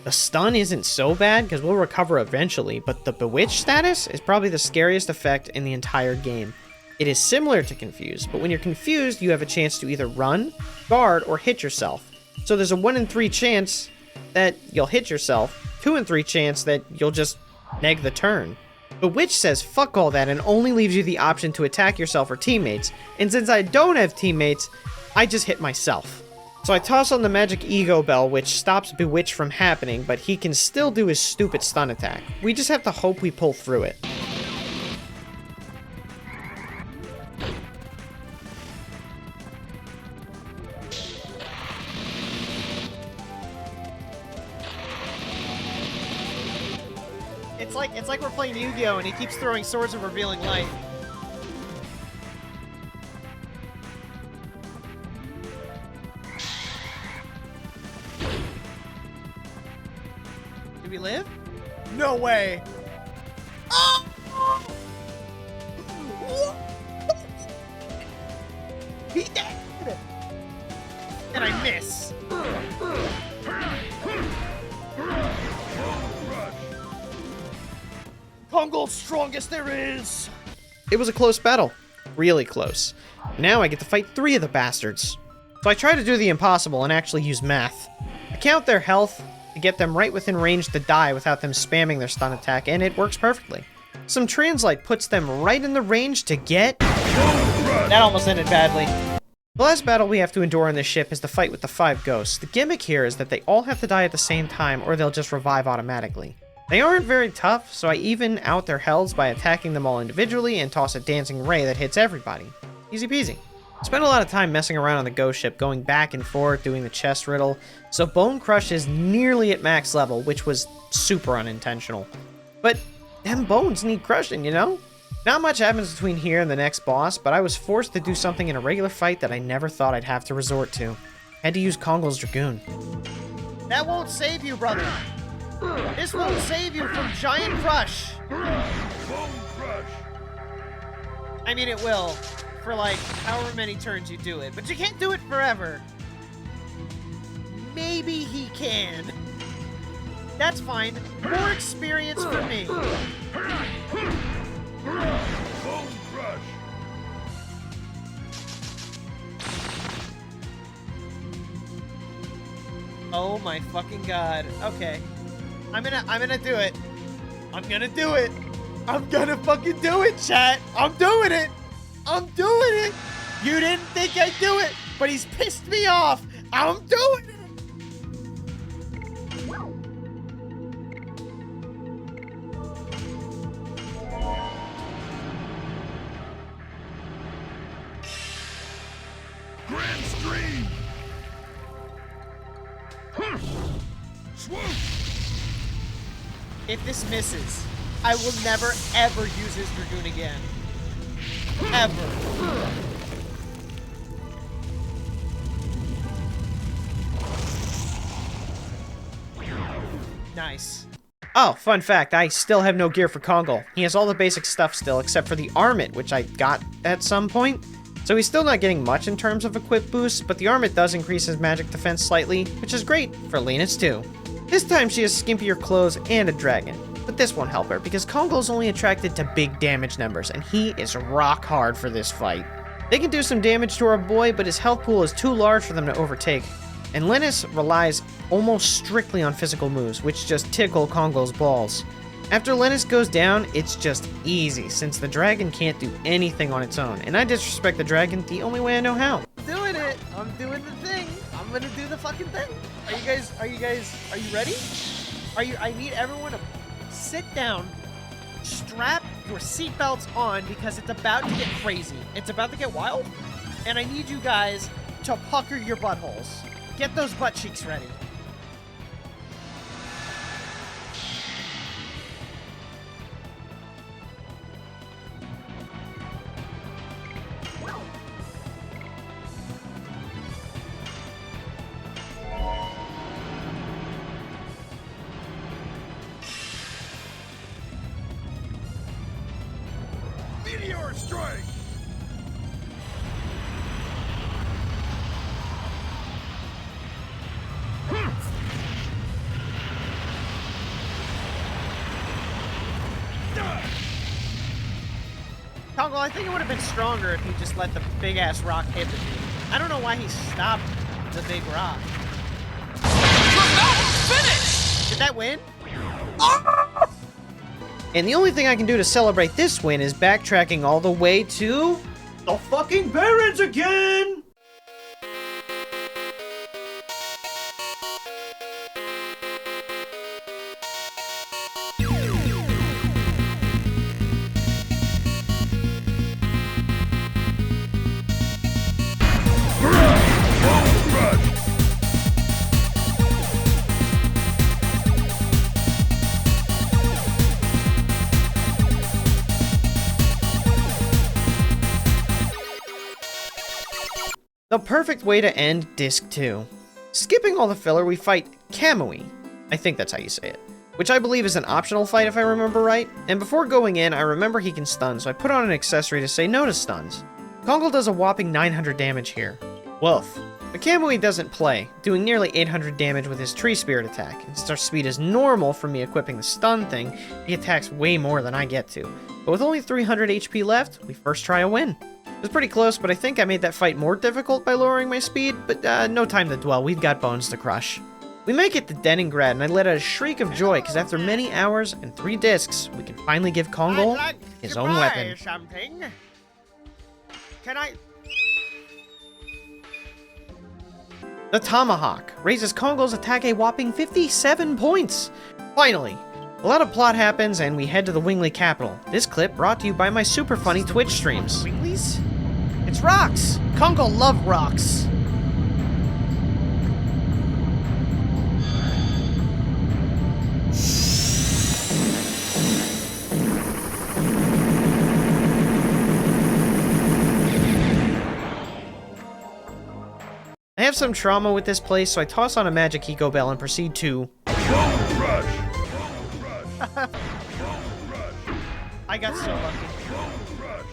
The stun isn't so bad because we'll recover eventually, but the Bewitch status is probably the scariest effect in the entire game. It is similar to Confuse, but when you're confused, you have a chance to either run, guard, or hit yourself. So there's a 1 in 3 chance that you'll hit yourself, 2 in 3 chance that you'll just neg the turn. Bewitch says fuck all that and only leaves you the option to attack yourself or teammates, and since I don't have teammates, I just hit myself. So I toss on the magic ego bell, which stops Bewitch from happening, but he can still do his stupid stun attack. We just have to hope we pull through it. It's like we're playing Yu-Gi-Oh! And he keeps throwing swords of revealing light. Do we live? No way! Oh! He did! And I miss. Kongol's strongest there is! It was a close battle. Really close. Now I get to fight 3 of the bastards. So I try to do the impossible and actually use math. I count their health to get them right within range to die without them spamming their stun attack, and it works perfectly. Some translite puts them right in the range to get... That almost ended badly. The last battle we have to endure on this ship is the fight with the 5 ghosts. The gimmick here is that they all have to die at the same time or they'll just revive automatically. They aren't very tough, so I even out their healths by attacking them all individually and toss a dancing ray that hits everybody. Easy peasy. Spent a lot of time messing around on the ghost ship, going back and forth, doing the chest riddle, so Bone Crush is nearly at max level, which was super unintentional. But them bones need crushing, you know? Not much happens between here and the next boss, but I was forced to do something in a regular fight that I never thought I'd have to resort to. Had to use Kongol's Dragoon. That won't save you, brother. This won't save you from Giant Crush. Bone Crush. I mean, it will. For like, however many turns you do it. But you can't do it forever. Maybe he can. That's fine. More experience for me. Bone Crush. Oh my fucking god. Okay. I'm gonna do it. I'm gonna do it. I'm gonna fucking do it, chat. I'm doing it. I'm doing it. You didn't think I'd do it, but he's pissed me off. I'm doing it. Grand Stream. Swoop. If this misses, I will never ever use his Dragoon again. Ever. Nice. Oh, fun fact, I still have no gear for Kongol. He has all the basic stuff still, except for the Armit, which I got at some point. So he's still not getting much in terms of equip boosts, but the Armit does increase his magic defense slightly, which is great for Linus too. This time she has skimpier clothes and a dragon, but this won't help her because Kongol's only attracted to big damage numbers, and he is rock hard for this fight. They can do some damage to our boy, but his health pool is too large for them to overtake, and Linus relies almost strictly on physical moves, which just tickle Kongol's balls. After Linus goes down, it's just easy, since the dragon can't do anything on its own, and I disrespect the dragon the only way I know how. Doing it. I'm doing the thing. I'm gonna do the fucking thing. Are you ready? I need everyone to sit down, strap your seatbelts on because it's about to get crazy. It's about to get wild. and I need you guys to pucker your buttholes. Get those butt cheeks ready. Meteor strike! Kongol, I think it would have been stronger if you just let the big-ass rock hit the dude. I don't know why he stopped the big rock. Finish! Did that win? And the only thing I can do to celebrate this win is backtracking all the way to the fucking Barrens again! Bone crush! The perfect way to end Disc 2. Skipping all the filler, we fight Kamui. I think that's how you say it. Which I believe is an optional fight if I remember right. And before going in, I remember he can stun, so I put on an accessory to say no to stuns. Kongol does a whopping 900 damage here. Woof. But Kamui doesn't play, doing nearly 800 damage with his Tree Spirit attack. And since our speed is normal for me equipping the stun thing, he attacks way more than I get to. But with only 300 HP left, we first try a win. It was pretty close, but I think I made that fight more difficult by lowering my speed, but no time to dwell, we've got bones to crush. We make it to Deningrad, and I let out a shriek of joy, because after many hours and 3 discs, we can finally give Kongol his own weapon. Something. Can I? The Tomahawk raises Kongol's attack a whopping 57 points! Finally! A lot of plot happens, and we head to the Wingley capital. This clip brought to you by my super funny Twitch streams. Winglies? It's rocks. Kongol love rocks. I have some trauma with this place, so I toss on a magic eco bell and proceed to... Bone crush! Bone crush! I got so lucky. Bone crush!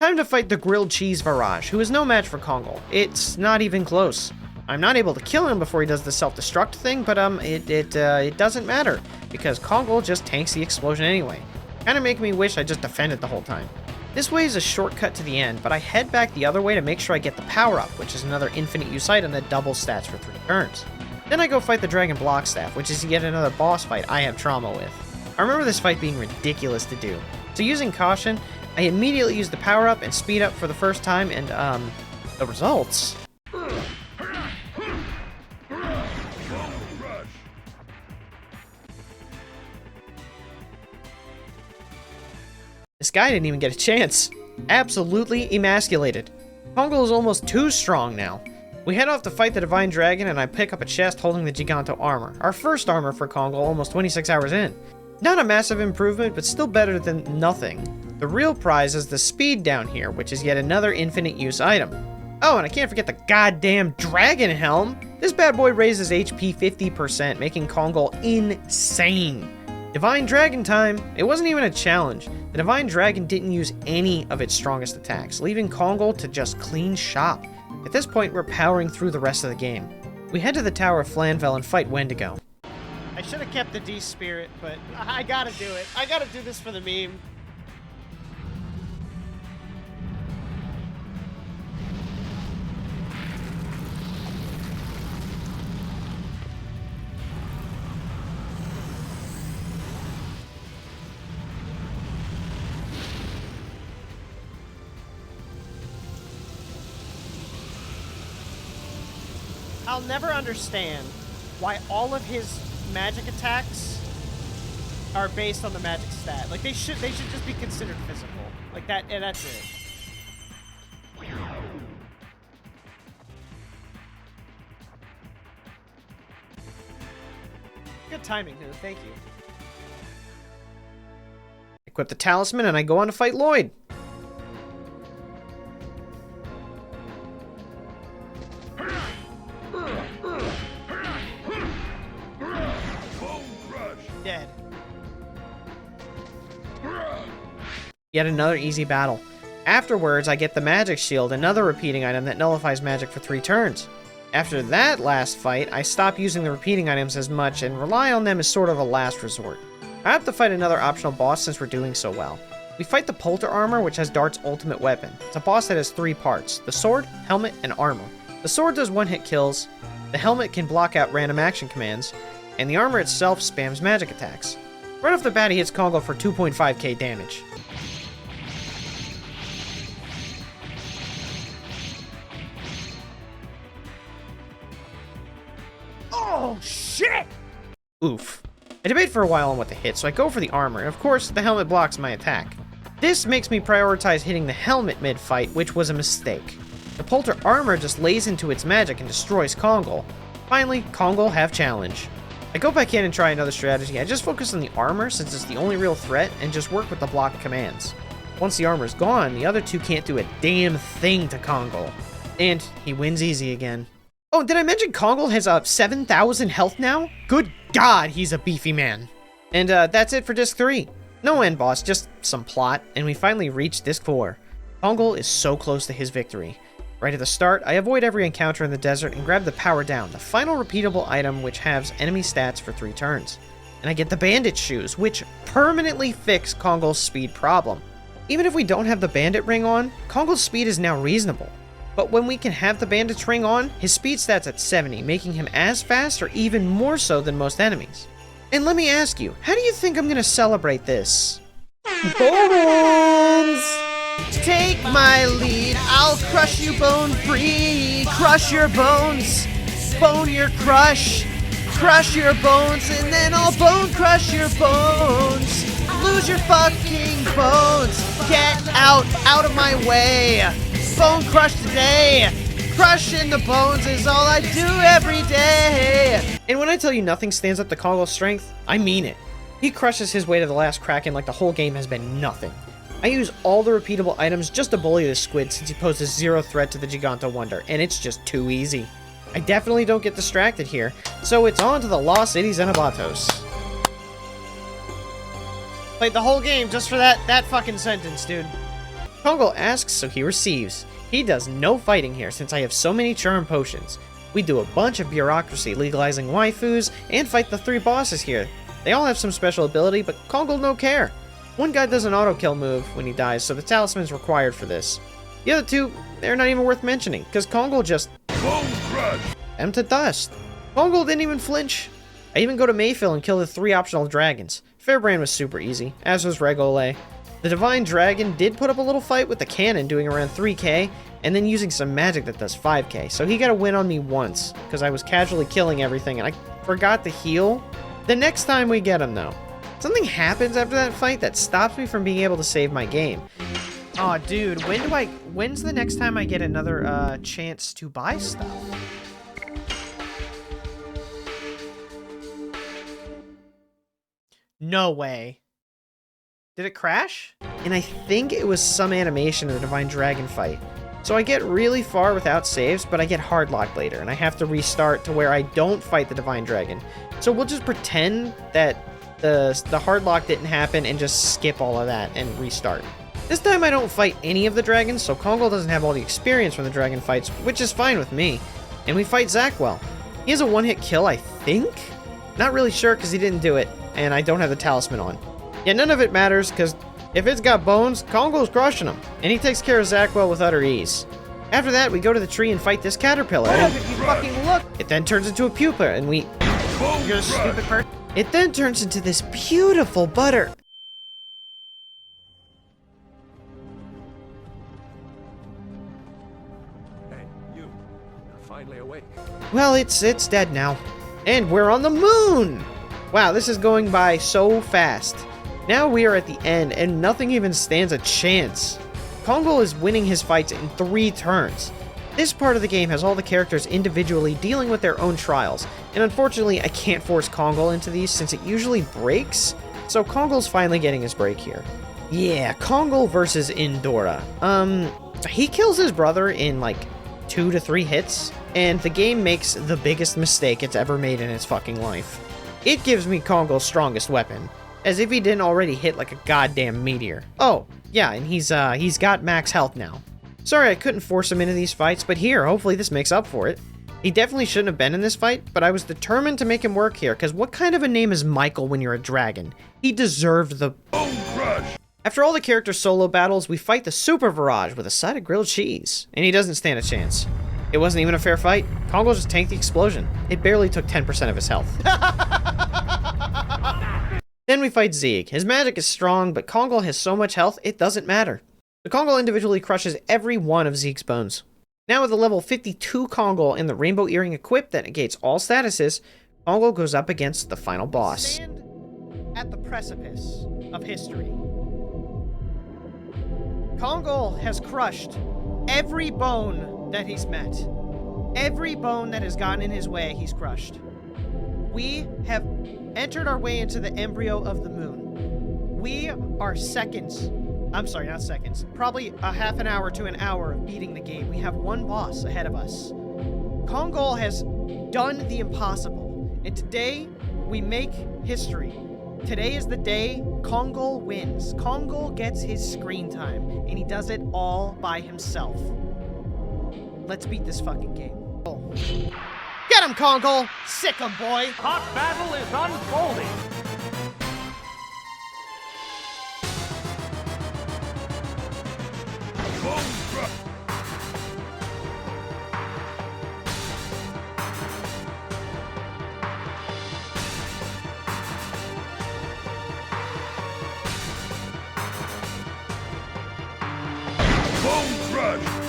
Time to fight the Grilled Cheese Varage, who is no match for Kongol. It's not even close. I'm not able to kill him before he does the self-destruct thing, but it doesn't matter, because Kongol just tanks the explosion anyway. Kinda make me wish I just defended the whole time. This way is a shortcut to the end, but I head back the other way to make sure I get the power-up, which is another infinite use item that doubles stats for 3 turns. Then I go fight the Dragon Block Staff, which is yet another boss fight I have trauma with. I remember this fight being ridiculous to do, so using caution, I immediately use the power-up and speed up for the first time, and the results... This guy didn't even get a chance. Absolutely emasculated. Kongol is almost too strong now. We head off to fight the Divine Dragon, and I pick up a chest holding the Giganto armor. Our first armor for Kongol almost 26 hours in. Not a massive improvement, but still better than nothing. The real prize is the speed down here, which is yet another infinite use item. Oh, and I can't forget the goddamn Dragon Helm! This bad boy raises HP 50%, making Kongol insane. Divine Dragon time! It wasn't even a challenge. The Divine Dragon didn't use any of its strongest attacks, leaving Kongol to just clean shop. At this point, we're powering through the rest of the game. We head to the Tower of Flanvel and fight Wendigo. I should have kept the D Spirit, but I gotta do it. I gotta do this for the meme. I'll never understand why all of his magic attacks are based on the magic stat. Like they should just be considered physical. Like that, and that's it. Good timing, dude. Thank you. Equip the talisman and I go on to fight Lloyd. Bone crush. Dead. Yet another easy battle. Afterwards, I get the magic shield, another repeating item that nullifies magic for 3 turns. After that last fight, I stop using the repeating items as much and rely on them as sort of a last resort. I have to fight another optional boss since we're doing so well. We fight the Polter Armor, which has Dart's ultimate weapon. It's a boss that has 3 parts: the sword, helmet, and armor. The sword does one-hit kills, the helmet can block out random action commands, and the armor itself spams magic attacks. Right off the bat, he hits Kongol for 2.5k damage. Oh, shit! Oof. I debate for a while on what to hit, so I go for the armor, and of course, the helmet blocks my attack. This makes me prioritize hitting the helmet mid-fight, which was a mistake. The Polter Armor just lays into its magic and destroys Kongol. Finally, Kongol have challenge. I go back in and try another strategy. I just focus on the armor since it's the only real threat, and just work with the block commands. Once the armor's gone, the other 2 can't do a damn thing to Kongol. And he wins easy again. Oh, did I mention Kongol has 7,000 health now? Good God, he's a beefy man. And that's it for Disc 3. No end boss, just some plot, and we finally reach Disc 4. Kongol is so close to his victory. Right at the start, I avoid every encounter in the desert and grab the Power Down, the final repeatable item which halves enemy stats for 3 turns. And I get the Bandit Shoes, which permanently fix Kongol's speed problem. Even if we don't have the Bandit Ring on, Kongol's speed is now reasonable. But when we can have the Bandit's Ring on, his speed stat's at 70, making him as fast or even more so than most enemies. And let me ask you, how do you think I'm gonna celebrate this? Bones! Take my lead, I'll crush you bone free. Crush your bones, bone your crush. Crush your bones, and then I'll bone crush your bones. Lose your fucking bones. Get out of my way. Bone crush today. Crushing the bones is all I do every day. And when I tell you nothing stands up to Kongol's strength, I mean it. He crushes his way to the last Kraken like the whole game has been nothing. I use all the repeatable items just to bully the squid since he poses 0 threat to the Giganto Wonder, and it's just too easy. I definitely don't get distracted here, so it's on to the Lost City Xenobatos. Played the whole game just for that fucking sentence, dude. Kongol asks, so he receives. He does no fighting here since I have so many charm potions. We do a bunch of bureaucracy, legalizing waifus, and fight the 3 bosses here. They all have some special ability, but Kongol no care. One guy does an auto-kill move when he dies, so the talisman is required for this. The other 2, they're not even worth mentioning, because Kongol just Bone crush. them to dust. Kongol didn't even flinch. I even go to Mayfield and kill the 3 optional dragons. Fairbrand was super easy, as was Regole. The Divine Dragon did put up a little fight with the cannon doing around 3k, and then using some magic that does 5k, so he got a win on me once, because I was casually killing everything and I forgot to heal. The next time we get him though, something happens after that fight that stops me from being able to save my game. Aw, dude, when's the next time I get another chance to buy stuff? No way. Did it crash? And I think it was some animation of the Divine Dragon fight. So I get really far without saves, but I get hardlocked later, and I have to restart to where I don't fight the Divine Dragon. So we'll just pretend that the hardlock didn't happen and just skip all of that and restart. This time I don't fight any of the dragons, so Kongol doesn't have all the experience from the dragon fights, which is fine with me. And we fight Zackwell. He has a one-hit kill, I think? Not really sure because he didn't do it, and I don't have the talisman on. Yeah, none of it matters, because if it's got bones, Kongol's crushing him, and he takes care of Zackwell with utter ease. After that, we go to the tree and fight this caterpillar. And if you fucking look, it then turns into a pupa, and we... You're a stupid person. It then turns into this beautiful butter. Hey, you. You're finally awake. Well, it's dead now. And we're on the moon! Wow, this is going by so fast. Now we are at the end, and nothing even stands a chance. Kongol is winning his fights in 3 turns. This part of the game has all the characters individually dealing with their own trials, and unfortunately I can't force Kongol into these since it usually breaks, so Kongol's finally getting his break here. Yeah, Kongol versus Indora. He kills his brother in like 2 to 3 hits, and the game makes the biggest mistake it's ever made in its fucking life. It gives me Kongol's strongest weapon, as if he didn't already hit like a goddamn meteor. Oh, yeah, and he's got max health now. Sorry I couldn't force him into these fights, but here, hopefully this makes up for it. He definitely shouldn't have been in this fight, but I was determined to make him work here, because what kind of a name is Michael when you're a dragon? He deserved the Bone Crush! After all the character solo battles, we fight the Super Virage with a side of grilled cheese, and he doesn't stand a chance. It wasn't even a fair fight. Kongol just tanked the explosion. It barely took 10% of his health. Then we fight Zeeg. His magic is strong, but Kongol has so much health, it doesn't matter. The Kongol individually crushes every one of Zeeg's bones. Now with a level 52 Kongol and the Rainbow Earring equipped that negates all statuses, Kongol goes up against the final boss. Stand at the precipice of history. Kongol has crushed every bone that he's met. Every bone that has gotten in his way, he's crushed. We have entered our way into the embryo of the moon. We are seconds. I'm sorry, not seconds. Probably a half an hour to an hour of beating the game. We have one boss ahead of us. Kongol has done the impossible. And today, we make history. Today is the day Kongol wins. Kongol gets his screen time, and he does it all by himself. Let's beat this fucking game. Get him, Kongol! Sick him, boy! Hot battle is unfolding. Bone Crush! Bone Crush!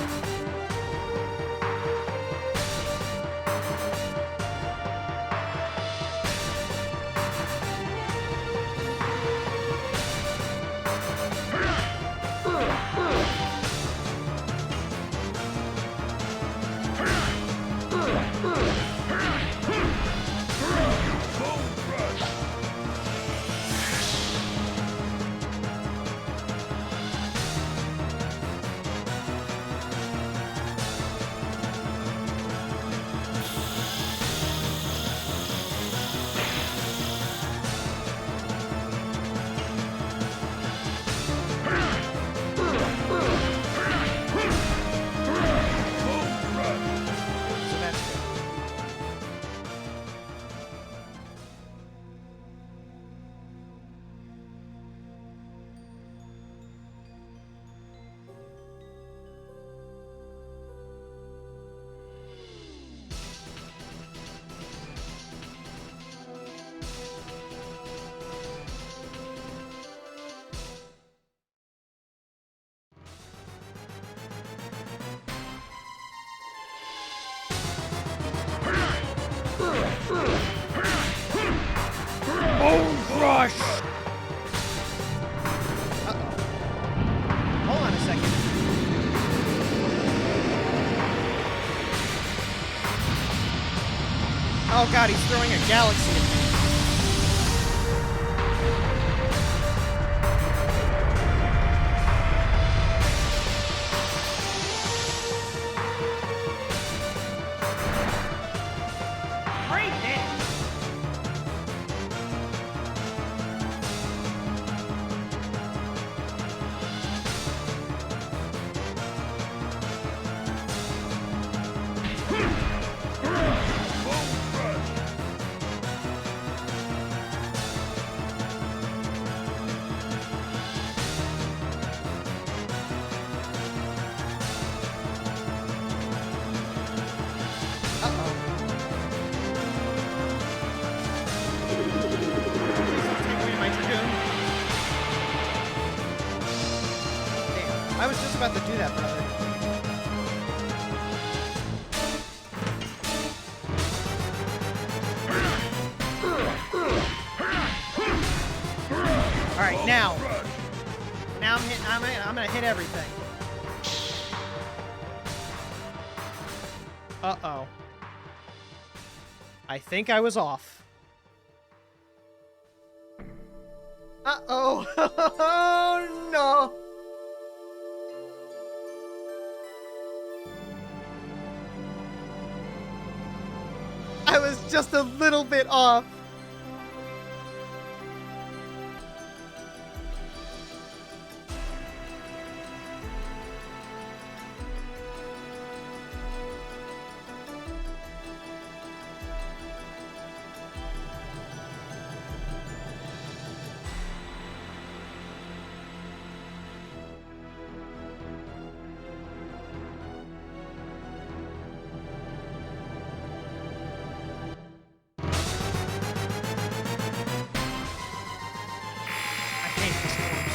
So that's good. Bone Crush! Hold on a second. Oh god, he's throwing a galaxy at me. Great hit. Bone Crush! Uh-oh. Please don't take away my Dragoon. Damn. I was just about to do that, brother. Alright, now. Crush! Now I'm gonna hit everything. Uh-oh. I think I was off. Uh-oh. Oh, no. I was just a little bit off.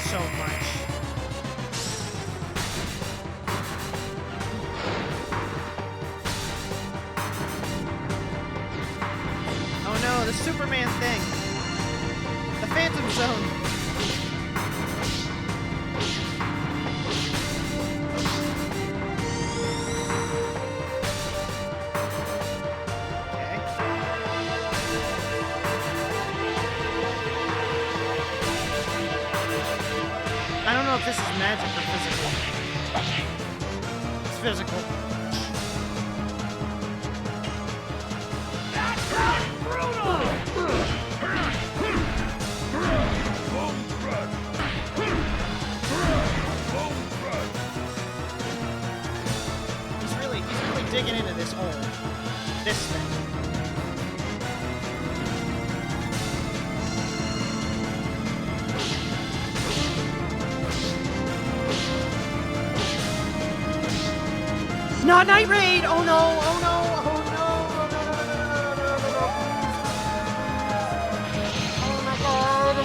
So much. Oh no, the Superman thing. The Phantom Zone. Okay. I don't know if this is magic or physical. It's physical. Bone crush. Bone crush. He's really digging into this hole. This thing. Not Night Raid! Oh no! Oh no! Oh no! Oh my god!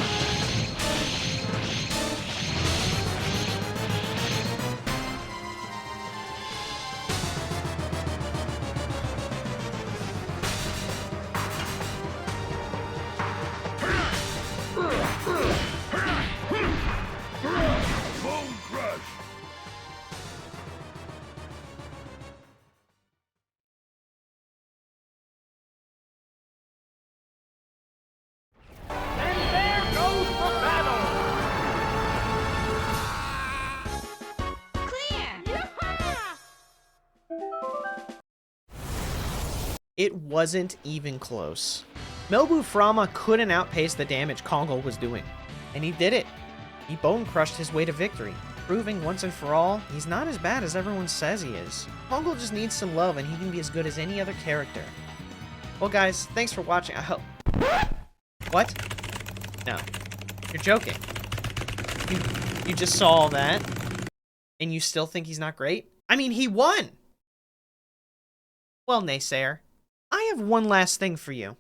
Bone crush. It wasn't even close. Melbu Frama couldn't outpace the damage Kongol was doing. And he did it. He bone crushed his way to victory, proving once and for all, he's not as bad as everyone says he is. Kongol just needs some love and he can be as good as any other character. Well guys, thanks for watching. I hope... What? No. You're joking. You just saw all that? And you still think he's not great? I mean, he won! Well, naysayer, I have one last thing for you.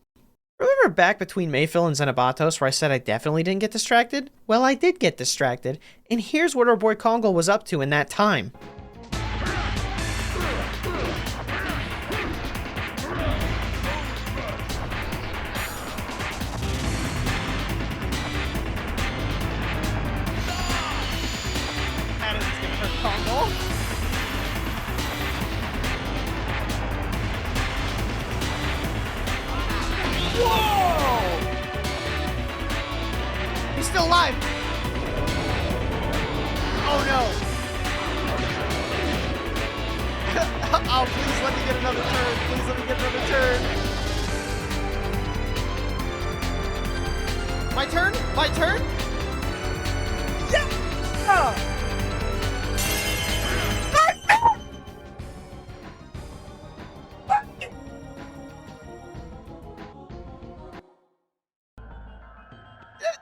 Remember back between Mayfield and Xenobatos where I said I definitely didn't get distracted? Well, I did get distracted, and here's what our boy Kongol was up to in that time. That is gonna hurt Kongol. Whoa! He's still alive! Oh no! Oh, please let me get another turn. Please let me get another turn. My turn? My turn? Yeah! Oh.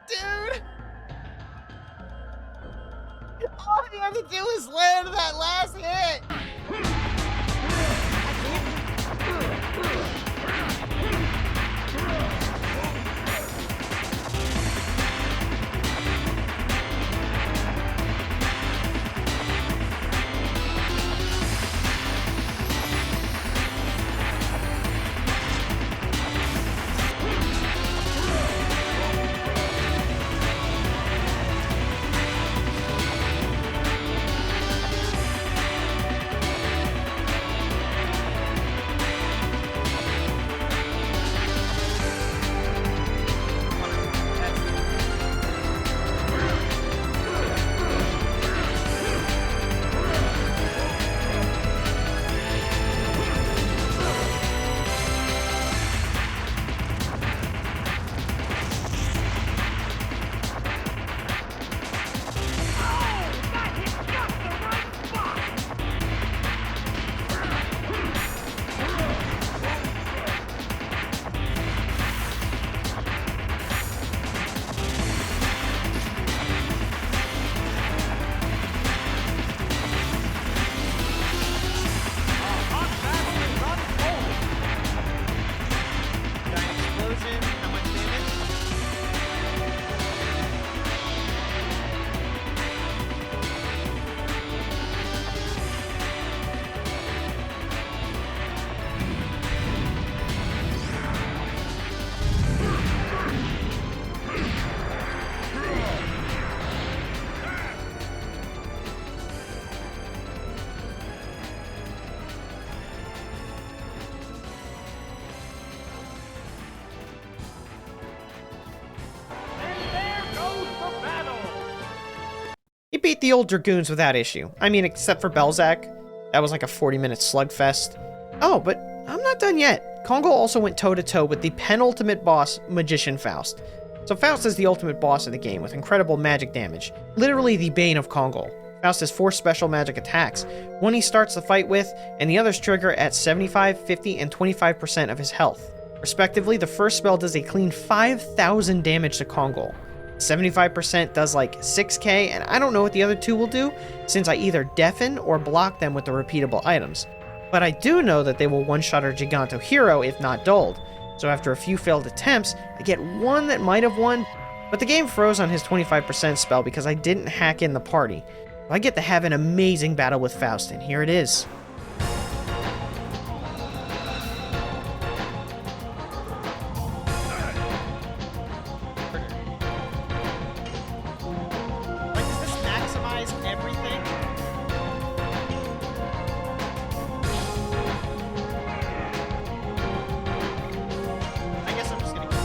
Dude! All you had to do is land that last hit! beat the old Dragoons without issue. I mean, except for Belzac. That was like a 40-minute slugfest. Oh, but I'm not done yet. Kongol also went toe-to-toe with the penultimate boss, Magician Faust. So Faust is the ultimate boss of the game with incredible magic damage. Literally the bane of Kongol. Faust has 4 special magic attacks, one he starts the fight with, and the others trigger at 75, 50, and 25% of his health. Respectively, the first spell does a clean 5,000 damage to Kongol. 75% does like 6k, and I don't know what the other 2 will do, since I either deafen or block them with the repeatable items. But I do know that they will one-shot our Giganto hero if not dulled, so after a few failed attempts, I get one that might have won, but the game froze on his 25% spell because I didn't hack in the party. I get to have an amazing battle with Faust, and here it is. Like, does this maximize everything? I guess I'm just gonna keep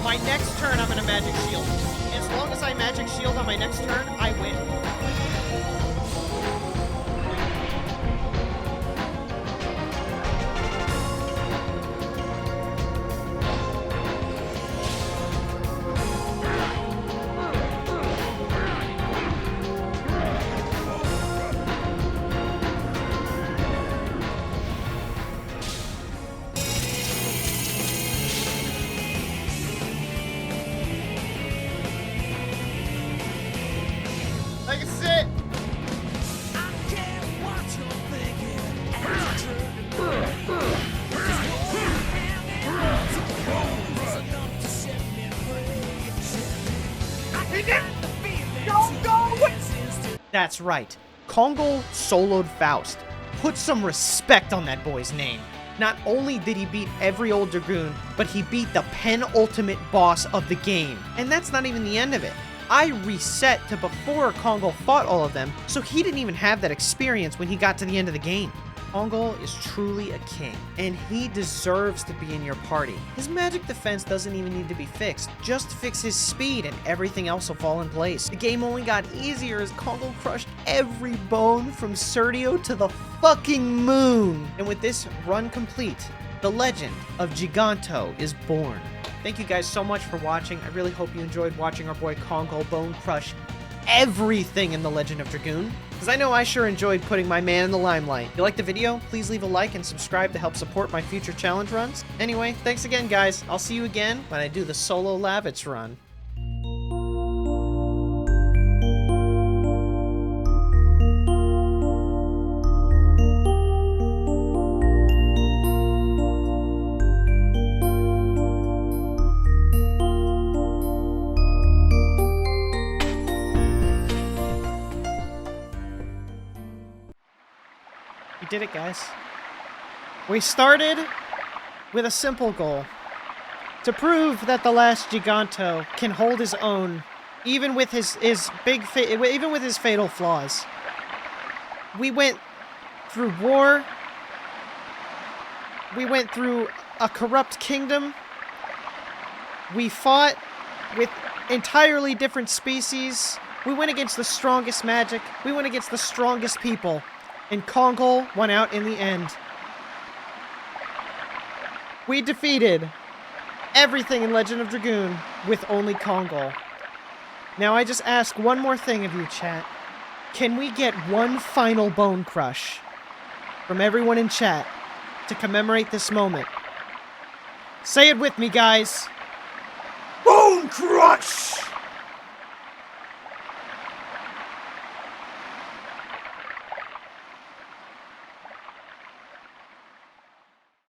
my next turn, I'm gonna magic shield. As long as I magic shield on my next turn, I win. Like I said, that's right. Kongol soloed Faust. Put some respect on that boy's name. Not only did he beat every old Dragoon, but he beat the penultimate boss of the game. And that's not even the end of it. I reset to before Kongol fought all of them, so he didn't even have that experience when he got to the end of the game. Kongol is truly a king, and he deserves to be in your party. His magic defense doesn't even need to be fixed. Just fix his speed and everything else will fall in place. The game only got easier as Kongol crushed every bone from Serdio to the fucking moon. And with this run complete, the legend of Giganto is born. Thank you guys so much for watching. I really hope you enjoyed watching our boy Kongol bone crush everything in the Legend of Dragoon, because I know I sure enjoyed putting my man in the limelight. If you liked the video, please leave a like and subscribe to help support my future challenge runs. Anyway, thanks again, guys. I'll see you again when I do the solo Lavitz run. We did it, guys. We started with a simple goal. To prove that the last Giganto can hold his own, even with his fatal flaws. We went through war. We went through a corrupt kingdom. We fought with entirely different species. We went against the strongest magic. We went against the strongest people. And Kongol won out in the end. We defeated everything in Legend of Dragoon with only Kongol. Now I just ask one more thing of you, chat. Can we get one final bone crush from everyone in chat to commemorate this moment? Say it with me, guys. Bone Crush!